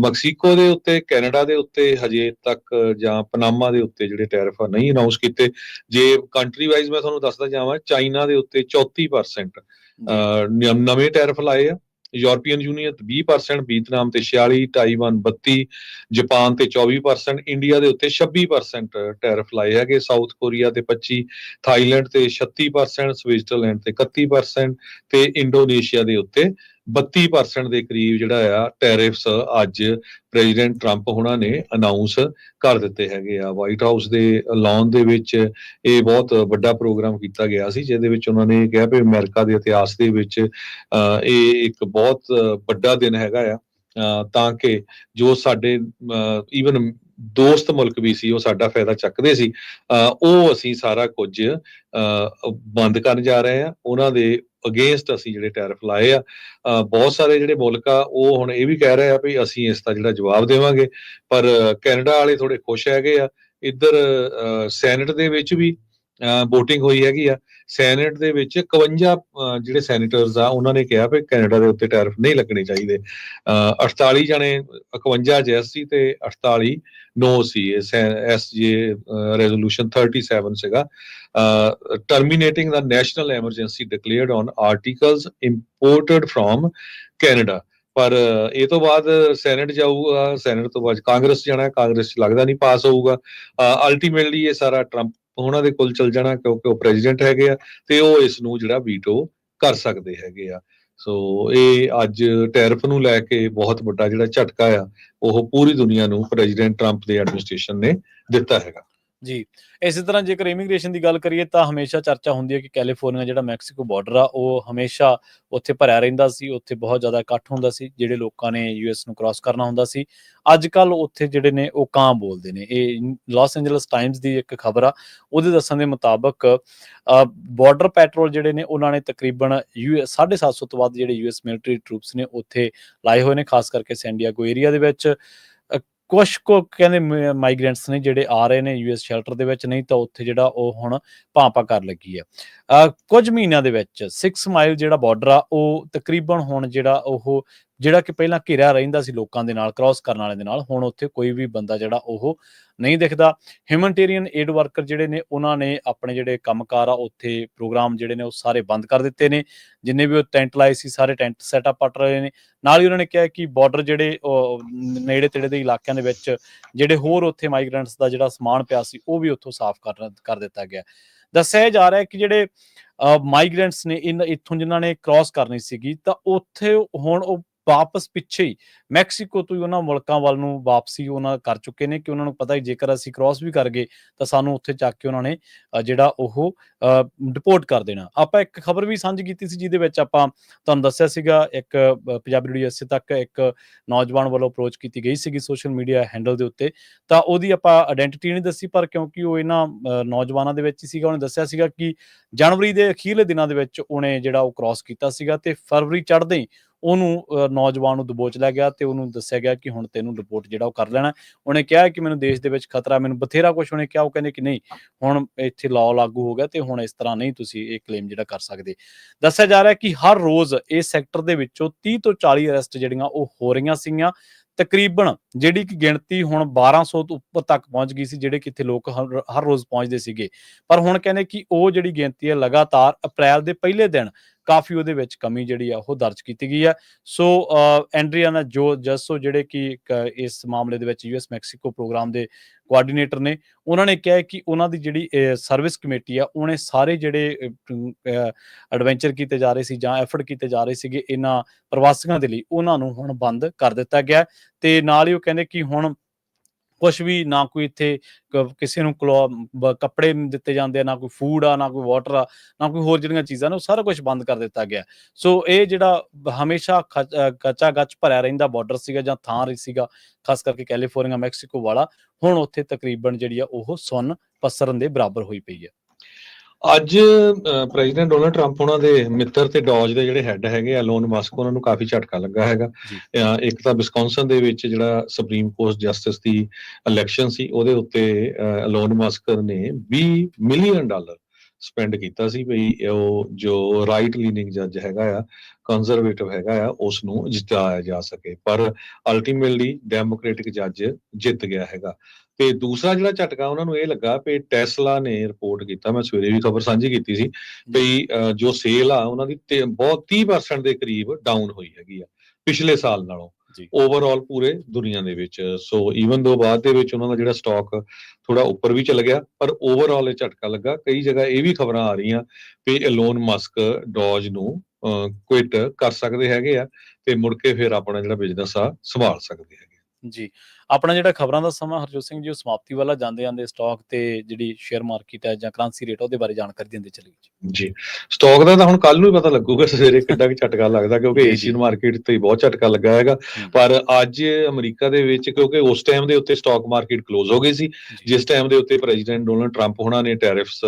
ਮੈਕਸੀਕੋ ਦੇ ਉੱਤੇ, ਕੈਨੇਡਾ ਦੇ ਉੱਤੇ ਹਜੇ ਤੱਕ ਜਾਂ ਪਨਾਮਾ ਦੇ ਉੱਤੇ ਜਿਹੜੇ ਟੈਰਿਫ ਆ ਨਹੀਂ ਅਨਾਉਂਸ ਕੀਤੇ। ਜੇ ਕੰਟਰੀ ਵਾਈਜ਼ ਮੈਂ ਤੁਹਾਨੂੰ ਦੱਸਦਾ ਜਾਵਾਂ, ਚਾਈਨਾ ਦੇ ਉੱਤੇ 34% ਨਵੇਂ ਟੈਰਿਫ ਲਾਏ ਆ, ਯੂਰਪੀਅਨ ਯੂਨੀਅਨ 20%, ਵੀਅਤਨਾਮ ਤੇ 46%, ਤਾਈਵਾਨ 32%, ਜਾਪਾਨ ਤੇ 24%, ਇੰਡੀਆ ਦੇ ਉੱਤੇ 26% ਟੈਰਿਫ ਲਾਏ ਹੈਗੇ, ਸਾਊਥ ਕੋਰੀਆ ਤੇ 25%, ਥਾਈਲੈਂਡ ਤੇ 36%, ਸਵਿਟਜ਼ਰਲੈਂਡ ਤੇ 31% ਤੇ ਇੰਡੋਨੇਸ਼ੀਆ ਦੇ ਉੱਤੇ 32% ਦੇ ਕਰੀਬ ਜਿਹੜਾ ਆ ਟੈਰਿਫਸ ਅੱਜ ਪ੍ਰੈਜ਼ੀਡੈਂਟ ਟਰੰਪ ਉਹਨਾਂ ਨੇ ਅਨਾਉਂਸ ਕਰ ਦਿੱਤੇ ਹੈਗੇ ਆ। ਵਾਈਟ ਹਾਊਸ ਦੇ ਲਾਨ ਦੇ ਵਿੱਚ ਇਹ ਬਹੁਤ ਵੱਡਾ ਪ੍ਰੋਗਰਾਮ ਕੀਤਾ ਗਿਆ ਸੀ ਜਿਹਦੇ ਵਿੱਚ ਉਹਨਾਂ ਨੇ ਕਿਹਾ ਵੀ ਅਮਰੀਕਾ ਦੇ ਇਤਿਹਾਸ ਦੇ ਵਿੱਚ ਇਹ ਇੱਕ ਬਹੁਤ ਵੱਡਾ ਦਿਨ ਹੈਗਾ ਆ ਤਾਂ ਕਿ ਜੋ ਸਾਡੇ ਈਵਨ ਦੋਸਤ ਮੁਲਕ ਵੀ ਸੀ ਉਹ ਸਾਡਾ ਫਾਇਦਾ ਚੱਕਦੇ ਸੀ, ਉਹ ਅਸੀਂ ਸਾਰਾ ਕੁਝ ਬੰਦ ਕਰਨ ਜਾ ਰਹੇ ਹਾਂ। ਉਹਨਾਂ ਦੇ ਅਗੇਂਸਟ ਅਸੀਂ ਜਿਹੜੇ ਟੈਰਿਫ ਲਾਏ ਆ, ਬਹੁਤ ਸਾਰੇ ਜਿਹੜੇ ਮੁਲਕ ਆ ਉਹ ਹੁਣ ਇਹ ਵੀ ਕਹਿ ਰਹੇ ਆ ਵੀ ਅਸੀਂ ਇਸ ਦਾ ਜਿਹੜਾ ਜਵਾਬ ਦੇਵਾਂਗੇ। ਪਰ ਕੈਨੇਡਾ ਵਾਲੇ ਥੋੜੇ ਖੁਸ਼ ਹੈਗੇ ਆ। ਇੱਧਰ ਸੈਨੇਟ ਦੇ ਵਿੱਚ ਵੀ ਵੋਟਿੰਗ ਹੋਈ ਹੈਗੀ ਆ। ਸੈਨੇਟ ਦੇ ਵਿੱਚ 51 ਜਿਹੜੇ ਸੈਨੇਟਰਸ ਆ ਉਹਨਾਂ ਨੇ ਕਿਹਾ ਵੀ ਕੈਨੇਡਾ ਦੇ ਉੱਤੇ ਟੈਰਿਫ ਨਹੀਂ ਲੱਗਣੇ ਚਾਹੀਦੇ। 48 ਜਣੇ 51 ਜੈਸ ਸੀ ਤੇ 48 ਨੋ ਸੀ। ਐਸ ਜੇ ਰੈਜ਼ੋਲੂਸ਼ਨ 37 ਸੀਗਾ, terminating the national emergency declared on articles imported from Canada. ਪਰ ਇਹ ਤੋਂ ਬਾਅਦ ਸੈਨੇਟ ਜਾਊਗਾ, ਸੈਨੇਟ ਤੋਂ ਬਾਅਦ ਕਾਂਗਰਸ ਜਾਣਾ, ਕਾਂਗਰਸ 'ਚ ਲੱਗਦਾ ਨਹੀਂ ਪਾਸ ਹੋਊਗਾ। ਅਲਟੀਮੇਟਲੀ ਇਹ ਸਾਰਾ ਟਰੰਪ ਉਹਨਾਂ ਦੇ ਕੋਲ ਚਲ ਜਾਣਾ, ਕਿਉਂਕਿ ਉਹ ਪ੍ਰੈਜ਼ੀਡੈਂਟ ਹੈਗੇ ਆ ਤੇ ਉਹ ਇਸ ਨੂੰ ਜਿਹੜਾ ਵੀਟੋ ਕਰ ਸਕਦੇ ਹੈਗੇ ਆ। ਸੋ ਇਹ ਅੱਜ ਟੈਰਿਫ ਨੂੰ ਲੈ ਕੇ ਬਹੁਤ ਵੱਡਾ ਜਿਹੜਾ ਝਟਕਾ ਆ ਉਹ ਪੂਰੀ ਦੁਨੀਆ ਨੂੰ ਪ੍ਰੈਜ਼ੀਡੈਂਟ ਟਰੰਪ ਦੇ ਐਡਮਿਨਿਸਟ੍ਰੇਸ਼ਨ ਨੇ ਦਿੱਤਾ ਹੈਗਾ। ਜੀ, ਇਸੇ ਤਰ੍ਹਾਂ ਜੇਕਰ ਇਮੀਗ੍ਰੇਸ਼ਨ ਦੀ ਗੱਲ ਕਰੀਏ ਤਾਂ ਹਮੇਸ਼ਾ ਚਰਚਾ ਹੁੰਦੀ ਹੈ ਕਿ ਕੈਲੀਫੋਰਨੀਆ ਜਿਹੜਾ ਮੈਕਸੀਕੋ ਬਾਰਡਰ ਆ ਉਹ ਹਮੇਸ਼ਾ ਉੱਥੇ ਭਰਿਆ ਰਹਿੰਦਾ ਸੀ, ਉੱਥੇ ਬਹੁਤ ਜ਼ਿਆਦਾ ਇਕੱਠ ਹੁੰਦਾ ਸੀ ਜਿਹੜੇ ਲੋਕਾਂ ਨੇ ਯੂਐਸ ਨੂੰ ਕ੍ਰਾਸ ਕਰਨਾ ਹੁੰਦਾ ਸੀ। ਅੱਜ ਕੱਲ੍ਹ ਉੱਥੇ ਜਿਹੜੇ ਨੇ ਉਹ ਕਾਂ ਬੋਲਦੇ ਨੇ। ਇਹ ਲਾਸ ਐਂਜਲਸ ਟਾਈਮਜ਼ ਦੀ ਇੱਕ ਖਬਰ ਆ, ਉਹਦੇ ਦੱਸਣ ਦੇ ਮੁਤਾਬਕ ਬਾਰਡਰ ਪੈਟਰੋਲ ਜਿਹੜੇ ਨੇ ਉਹਨਾਂ ਨੇ ਤਕਰੀਬਨ 750 ਤੋਂ ਵੱਧ ਜਿਹੜੇ ਯੂਐਸ ਮਿਲਟਰੀ ਟਰੂਪਸ ਨੇ ਉੱਥੇ ਲਾਏ ਹੋਏ ਨੇ, ਖਾਸ ਕਰਕੇ ਸੈਨ ਡਿਏਗੋ ਏਰੀਆ ਦੇ ਵਿੱਚ। ਕੁਛ ਕੁ ਕਹਿੰਦੇ ਮਾਈਗ੍ਰੈਂਟਸ ਨੇ ਜਿਹੜੇ ਆ ਰਹੇ ਨੇ ਯੂਐਸ ਸ਼ੈਲਟਰ ਦੇ ਵਿੱਚ, ਨਹੀਂ ਤਾਂ ਉੱਥੇ ਜਿਹੜਾ ਉਹ ਹੁਣ ਭਾਂਪਾ ਕਰ ਲੱਗੀ ਆ। ਕੁਝ ਮਹੀਨਿਆਂ ਦੇ ਵਿੱਚ 6 ਮਾਈਲ ਜਿਹੜਾ ਬਾਰਡਰ ਆ ਉਹ ਤਕਰੀਬਨ ਹੁਣ ਜਿਹੜਾ ਕਿ ਪਹਿਲਾਂ ਘਿਰਿਆ ਰਹਿੰਦਾ ਸੀ ਲੋਕਾਂ ਦੇ ਨਾਲ, ਕ੍ਰਾਸ ਕਰਨ ਵਾਲਿਆਂ ਦੇ ਨਾਲ, ਹੁਣ ਉੱਥੇ ਕੋਈ ਵੀ ਬੰਦਾ ਜਿਹੜਾ ਉਹ ਨਹੀਂ ਦਿਖਦਾ। ਹਿਊਮਨਟੇਰੀਅਨ ਏਡ ਵਰਕਰ ਜਿਹੜੇ ਨੇ ਉਹਨਾਂ ਨੇ ਆਪਣੇ ਜਿਹੜੇ ਕੰਮਕਾਰ ਆ ਉੱਥੇ ਪ੍ਰੋਗਰਾਮ ਜਿਹੜੇ ਨੇ ਉਹ ਸਾਰੇ ਬੰਦ ਕਰ ਦਿੱਤੇ ਨੇ। ਜਿੰਨੇ ਵੀ ਉਹ ਟੈਂਟ ਲਾਏ ਸੀ ਸਾਰੇ ਟੈਂਟ ਸੈਟਅਪ ਪੱਟ ਰਹੇ ਨੇ। ਨਾਲ ਹੀ ਉਹਨਾਂ ਨੇ ਕਿਹਾ ਕਿ ਬਾਰਡਰ ਜਿਹੜੇ ਨੇੜੇ ਤੇੜੇ ਦੇ ਇਲਾਕਿਆਂ ਦੇ ਵਿੱਚ ਜਿਹੜੇ ਹੋਰ ਉੱਥੇ ਮਾਈਗ੍ਰੈਂਟਸ ਦਾ ਜਿਹੜਾ ਸਮਾਨ ਪਿਆ ਸੀ ਉਹ ਵੀ ਉੱਥੋਂ ਸਾਫ਼ ਕਰ ਦਿੱਤਾ ਗਿਆ। ਦੱਸਿਆ ਜਾ ਰਿਹਾ ਕਿ ਜਿਹੜੇ ਮਾਈਗ੍ਰੈਂਟਸ ਨੇ ਇੱਥੋਂ ਜਿਨ੍ਹਾਂ ਨੇ ਕ੍ਰਾਸ ਕਰਨੀ ਸੀਗੀ ਤਾਂ ਉੱਥੇ ਹੁਣ ਉਹ ਵਾਪਸ ਪਿੱਛੇ ਹੀ ਮੈਕਸੀਕੋ ਤੋਂ ਹੀ ਉਹਨਾਂ ਮੁਲਕਾਂ ਵੱਲ ਨੂੰ ਵਾਪਸੀ ਉਹਨਾਂ ਕਰ ਚੁੱਕੇ ਨੇ ਕਿ ਉਹਨਾਂ ਨੂੰ ਪਤਾ ਹੀ ਜੇਕਰ ਅਸੀਂ ਕ੍ਰਾਸ ਵੀ ਕਰ ਗਏ ਤਾਂ ਸਾਨੂੰ ਉੱਥੇ ਚੱਕ ਕੇ ਉਹਨਾਂ ਨੇ ਜਿਹੜਾ ਉਹ ਡਿਪੋਰਟ ਕਰ ਦੇਣਾ। ਆਪਾਂ ਇੱਕ ਖਬਰ ਵੀ ਸਾਂਝੀ ਕੀਤੀ ਸੀ ਜਿਹਦੇ ਵਿੱਚ ਆਪਾਂ ਤੁਹਾਨੂੰ ਦੱਸਿਆ ਸੀਗਾ, ਇੱਕ ਪੰਜਾਬੀ ਰੇਡੀਓ ਇਸੇ ਤੱਕ ਇੱਕ ਨੌਜਵਾਨ ਵੱਲੋਂ ਅਪਰੋਚ ਕੀਤੀ ਗਈ ਸੀਗੀ ਸੋਸ਼ਲ ਮੀਡੀਆ ਹੈਂਡਲ ਦੇ ਉੱਤੇ, ਤਾਂ ਉਹਦੀ ਆਪਾਂ ਆਇਡੈਂਟੀਟੀ ਨਹੀਂ ਦੱਸੀ, ਪਰ ਕਿਉਂਕਿ ਉਹ ਇਹਨਾਂ ਨੌਜਵਾਨਾਂ ਦੇ ਵਿੱਚ ਹੀ ਸੀਗਾ, ਉਹਨੇ ਦੱਸਿਆ ਸੀਗਾ ਕਿ ਜਨਵਰੀ ਦੇ ਅਖੀਰਲੇ ਦਿਨਾਂ ਦੇ ਵਿੱਚ ਉਹਨੇ ਜਿਹੜਾ ਉਹ ਕ੍ਰਾਸ ਕੀਤਾ ਸੀਗਾ ਤੇ ਫਰਵਰੀ ਚੜ੍ਹਦੇ ਹੀ ਉਹਨੂੰ ਨੌਜਵਾਨ ਨੂੰ ਦਬੋਚ ਲਿਆ ਗਿਆ ਤੇ ਉਹਨੂੰ ਦੱਸਿਆ ਗਿਆ ਕਿ ਹੁਣ ਤੈਨੂੰ ਰਿਪੋਰਟ ਜਿਹੜਾ ਉਹ ਕਰ ਲੈਣਾ। ਉਹਨੇ ਕਿਹਾ ਕਿ ਮੈਨੂੰ ਦੇਸ਼ ਦੇ ਵਿੱਚ ਖਤਰਾ, ਮੈਨੂੰ ਬਥੇਰਾ ਕੁਛ ਉਹਨੇ ਕਿਹਾ। ਉਹ ਕਹਿੰਦੇ ਕਿ ਨਹੀਂ, ਹੁਣ ਇੱਥੇ ਲਾਅ ਲਾਗੂ ਹੋ ਗਿਆ ਤੇ ਹੁਣ ਇਸ ਤਰ੍ਹਾਂ ਨਹੀਂ ਤੁਸੀਂ ਇਹ ਕਲੇਮ ਜਿਹੜਾ ਕਰ ਸਕਦੇ। ਦੱਸਿਆ ਜਾ ਰਿਹਾ ਕਿ ਹਰ ਰੋਜ਼ ਇਸ ਸੈਕਟਰ ਦੇ ਵਿੱਚੋਂ 30 ਤੋਂ 40 ਅਰੈਸਟ ਜਿਹੜੀਆਂ ਉਹ ਹੋ ਰਹੀਆਂ ਸੀਗੀਆਂ। ਤਕਰੀਬਨ ਜਿਹੜੀ ਕਿ ਗਿਣਤੀ ਹੁਣ 1200 ਤੋਂ ਉੱਪਰ ਤੱਕ ਪਹੁੰਚ ਗਈ ਸੀ ਜਿਹੜੇ ਕਿ ਇੱਥੇ ਲੋਕ ਹਰ ਰੋਜ਼ ਪਹੁੰਚਦੇ ਸੀਗੇ। ਪਰ ਹੁਣ ਕਹਿੰਦੇ ਕਿ ਉਹ ਜਿਹੜੀ ਗਿਣਤੀ ਹੈ ਲਗਾਤਾਰ ਅਪ੍ਰੈਲ ਦੇ ਪਹਿਲੇ ਦਿਨ ਕਾਫੀ ਉਹਦੇ ਵਿੱਚ ਕਮੀ ਜਿਹੜੀ ਆ ਉਹ ਦਰਜ ਕੀਤੀ ਗਈ ਹੈ। ਸੋ ਐਂਡਰੀਆਨਾ ਜੱਸੋ ਜਿਹੜੇ ਕਿ ਇਸ ਮਾਮਲੇ ਦੇ ਵਿੱਚ ਯੂਐਸ ਮੈਕਸੀਕੋ ਪ੍ਰੋਗਰਾਮ ਦੇ ਕੋਆਰਡੀਨੇਟਰ ਨੇ, ਉਹਨਾਂ ਨੇ ਕਿਹਾ ਕਿ ਉਹਨਾਂ ਦੀ ਜਿਹੜੀ ਸਰਵਿਸ ਕਮੇਟੀ ਆ ਉਹਨੇ ਸਾਰੇ ਜਿਹੜੇ ਐਡਵੈਂਚਰ ਕੀਤੇ ਜਾ ਰਹੇ ਸੀ ਜਾਂ ਐਫਰਟ ਕੀਤੇ ਜਾ ਰਹੇ ਸੀਗੇ ਇਹਨਾਂ ਪ੍ਰਵਾਸੀਆਂ ਦੇ ਲਈ, ਉਹਨਾਂ ਨੂੰ ਹੁਣ ਬੰਦ ਕਰ ਦਿੱਤਾ ਗਿਆ। ਤੇ ਨਾਲ ਹੀ ਉਹ ਕਹਿੰਦੇ ਕਿ ਹੁਣ ਕੁਛ ਵੀ ਨਾ ਕੋਈ ਇੱਥੇ ਕਿਸੇ ਨੂੰ ਕੱਪੜੇ ਦਿੱਤੇ ਜਾਂਦੇ ਆ, ਨਾ ਕੋਈ ਫੂਡ ਆ, ਨਾ ਕੋਈ ਵਾਟਰ ਆ, ਨਾ ਕੋਈ ਹੋਰ ਜਿਹੜੀਆਂ ਚੀਜ਼ਾਂ ਨੇ ਉਹ ਸਾਰਾ ਕੁਝ ਬੰਦ ਕਰ ਦਿੱਤਾ ਗਿਆ। ਸੋ ਇਹ ਜਿਹੜਾ ਹਮੇਸ਼ਾ ਕੱਚਾ ਗੱਚ ਭਰਿਆ ਰਹਿੰਦਾ ਬਾਰਡਰ ਸੀਗਾ ਜਾਂ ਥਾਂ ਸੀਗਾ, ਖਾਸ ਕਰਕੇ ਕੈਲੀਫੋਰਨੀਆ ਮੈਕਸੀਕੋ ਵਾਲਾ, ਹੁਣ ਉੱਥੇ ਤਕਰੀਬਨ ਜਿਹੜੀ ਆ ਉਹ ਸੁੰਨ ਪਸਰਨ ਦੇ ਬਰਾਬਰ ਹੋਈ ਪਈ ਹੈ। ਅੱਜ ਪ੍ਰੈਜ਼ੀਡੈਂਟ ਡੋਨਲਡ ਟਰੰਪ ਉਹਨਾਂ ਦੇ ਮਿੱਤਰ ਤੇ ਡੌਜ ਦੇ ਜਿਹੜੇ ਹੈੱਡ ਹੈਗੇ ਐਲੋਨ ਮਸਕ, ਉਹਨਾਂ ਨੂੰ ਕਾਫੀ ਝਟਕਾ ਲੱਗਾ ਹੈਗਾ। ਇੱਕ ਤਾਂ ਵਿਸਕੌਨਸਨ ਦੇ ਵਿੱਚ ਜਿਹੜਾ ਸੁਪਰੀਮ ਕੋਰਟ ਜਸਟਿਸ ਦੀ ਇਲੈਕਸ਼ਨ ਸੀ ਉਹਦੇ ਉੱਤੇ ਐਲੋਨ ਮਸਕ ਨੇ $20 ਮਿਲੀਅਨ ਸਪੈਂਡ ਕੀਤਾ ਸੀ ਵੀ ਉਹ ਜੋ ਰਾਈਟ ਲੀਨਿੰਗ ਜੱਜ ਹੈਗਾ ਆ, ਕੰਜ਼ਰਵੇਟਿਵ ਹੈਗਾ ਆ, ਉਸ ਨੂੰ ਜਿਤਾਇਆ ਜਾ ਸਕੇ। ਪਰ ਅਲਟੀਮੇਟਲੀ ਡੈਮੋਕ੍ਰੈਟਿਕ ਜੱਜ ਜਿੱਤ ਗਿਆ ਹੈਗਾ। ਤੇ ਦੂਸਰਾ ਜਿਹੜਾ ਝਟਕਾ ਉਹਨਾਂ ਨੂੰ ਇਹ ਲੱਗਾ ਵੀ ਟੈਸਲਾ ਨੇ ਰਿਪੋਰਟ ਕੀਤਾ, ਮੈਂ ਸਵੇਰੇ ਵੀ ਖਬਰ ਸਾਂਝੀ ਕੀਤੀ ਸੀ ਵੀ ਜੋ ਸੇਲ ਆ ਉਹਨਾਂ ਦੀ ਬਹੁਤ 30% ਦੇ ਕਰੀਬ ਡਾਊਨ ਹੋਈ ਹੈਗੀ ਆ ਪਿਛਲੇ ਸਾਲ ਨਾਲੋਂ ਓਵਰਆਲ ਪੂਰੇ ਦੁਨੀਆ ਦੇ ਵਿੱਚ। ਸੋ ਈਵਨ ਦੋ ਬਾਅਦ ਦੇ ਵਿੱਚ ਉਹਨਾਂ ਦਾ ਜਿਹੜਾ ਸਟਾਕ ਥੋੜਾ ਉੱਪਰ ਵੀ ਚਲ ਗਿਆ, ਪਰ ਓਵਰਆਲ ਇਹ ਝਟਕਾ ਲੱਗਾ। ਕਈ ਜਗ੍ਹਾ ਇਹ ਵੀ ਖਬਰਾਂ ਆ ਰਹੀਆਂ ਵੀ ਐਲੋਨ ਮਸਕ ਡੌਜ ਨੂੰ ਕੁਇਟ ਕਰ ਸਕਦੇ ਹੈਗੇ ਆ ਤੇ ਮੁੜ ਕੇ ਫਿਰ ਆਪਣਾ ਜਿਹੜਾ ਬਿਜ਼ਨਸ ਆ ਸੰਭਾਲ ਸਕਦੇ ਹੈਗੇ। ਜੀ, ਆਪਣਾ ਜਿਹੜਾ ਖਬਰਾਂ ਦਾ ਸਮਾਂ ਹਰਜੋਤ ਸਿੰਘ ਜੀ ਉਹ ਸਮਾਪਤੀ ਵਾਲਾ ਜਾਂਦੇ ਸਟਾਕ ਤੇ ਜਿਹੜੀ ਸ਼ੇਅਰ ਮਾਰਕੀਟ ਹੈ ਜਾਂ ਕਰੰਸੀ ਰੇਟ ਉਹਦੇ ਬਾਰੇ ਜਾਣਕਾਰੀ ਦਿੰਦੇ ਚੱਲੀਏ ਜੀ। ਜੀ, ਸਟਾਕ ਦਾ ਤਾਂ ਹੁਣ ਕੱਲ ਨੂੰ ਹੀ ਪਤਾ ਲੱਗੂਗਾ ਸਵੇਰੇ ਕਿੱਡਾ ਕੁ ਝਟਕਾ ਲੱਗਦਾ, ਕਿਉਂਕਿ ਜੀ, ਏਸ਼ੀਅਨ ਜੀ। ਮਾਰਕੀਟ ਤੇ ਬਹੁਤ ਝਟਕਾ ਲੱਗਾ ਹੈਗਾ। ਹੂੰ, ਪਰ ਅੱਜ ਅਮਰੀਕਾ ਦੇ ਵਿੱਚ, ਕਿਉਂਕਿ ਉਸ ਟਾਈਮ ਦੇ ਉੱਤੇ ਸਟਾਕ ਮਾਰਕੀਟ ਕਲੋਜ਼ ਹੋ ਗਈ ਸੀ, ਜੀ, ਜਿਸ ਟਾਈਮ ਦੇ ਉੱਤੇ ਪ੍ਰੈਜ਼ੀਡੈਂਟ ਡੋਨਲਡ ਟਰੰਪ ਹੋਣਾ ਨੇ ਟੈਰਿਫਸ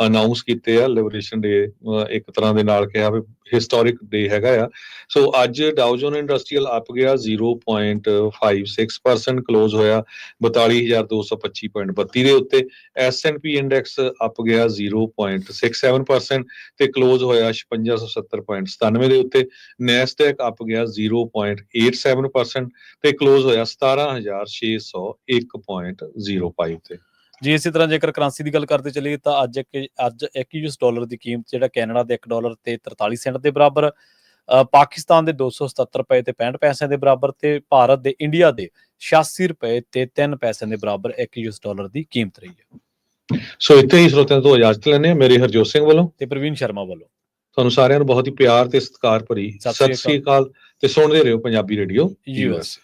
ਅਨਾਉਂਸ ਕੀਤੇ ਆ। ਲਿਬਰੇਸ਼ਨ ਡੇ ਇੱਕ ਤਰ੍ਹਾਂ ਦੇ ਨਾਲ ਕਿਹਾ ਵੀ ਹਿਸਟੋਰਿਕ ਡੇ ਹੈਗਾ ਆ। ਸੋ ਅੱਜ ਡਾਓ ਜੋਨ ਇੰਡਸਟਰੀਅਲ ਅੱਪ ਗਿਆ 0.56%, ਕਲੋਜ਼ ਹੋਇਆ 42,225.32 ਦੇ ਉੱਤੇ। S&P ਇੰਡੈਕਸ ਅੱਪ ਗਿਆ 0.67% ਤੇ ਕਲੋਜ਼ ਹੋਇਆ 5670.97 ਦੇ ਉੱਤੇ। ਨੈਸਡੈਕ ਅੱਪ ਗਿਆ 0.87% ਤੇ ਕਲੋਜ਼ ਹੋਇਆ 17,601.05 ਤੇ। ਜੀ, ਇਸੇ ਤਰ੍ਹਾਂ ਜੇਕਰ ਕਰੰਸੀ ਦੀ ਗੱਲ ਕਰਦੇ ਚੱਲੀਏ ਤਾਂ ਅੱਜ ਇੱਕ ਯੂਐਸ ਡਾਲਰ ਦੀ ਕੀਮਤ ਜਿਹੜਾ ਕੈਨੇਡਾ ਦੇ $1 ਤੇ 43 ਸੈਂਟ ਦੇ ਬਰਾਬਰ, ਪਾਕਿਸਤਾਨ ਦੇ 277 ਰੁਪਏ ਤੇ 65 ਪੈਸਿਆਂ ਦੇ ਬਰਾਬਰ ਤੇ ਭਾਰਤ ਦੇ ਇੰਡੀਆ ਦੇ 86 ਰੁਪਏ ਤੇ 3 ਪੈਸਿਆਂ ਦੇ ਬਰਾਬਰ ਇੱਕ ਯੂਐਸ ਡਾਲਰ ਦੀ ਕੀਮਤ ਰਹੀ ਹੈ। ਸੋ ਇੱਥੇ ਹੀ ਸਰੋਤਿਆਂ ਤੋਂ ਇਜਾਜ਼ਤ ਲੈਂਦੇ ਹਾਂ। ਮੇਰੇ ਹਰਜੋਤ ਸਿੰਘ ਵੱਲੋਂ ਤੇ ਪ੍ਰਵੀਨ ਸ਼ਰਮਾ ਵੱਲੋਂ ਤੁਹਾਨੂੰ ਸਾਰਿਆਂ ਨੂੰ ਬਹੁਤ ਹੀ ਪਿਆਰ ਤੇ ਸਤਿਕਾਰ ਭਰੀ ਸਤਿ ਸਤਿ ਸ੍ਰੀ ਸ੍ਰੀ ਅਕਾਲ ਤੇ ਸੁਣਦੇ ਰਹੋ ਪੰਜਾਬੀ ਰੇਡੀਓ US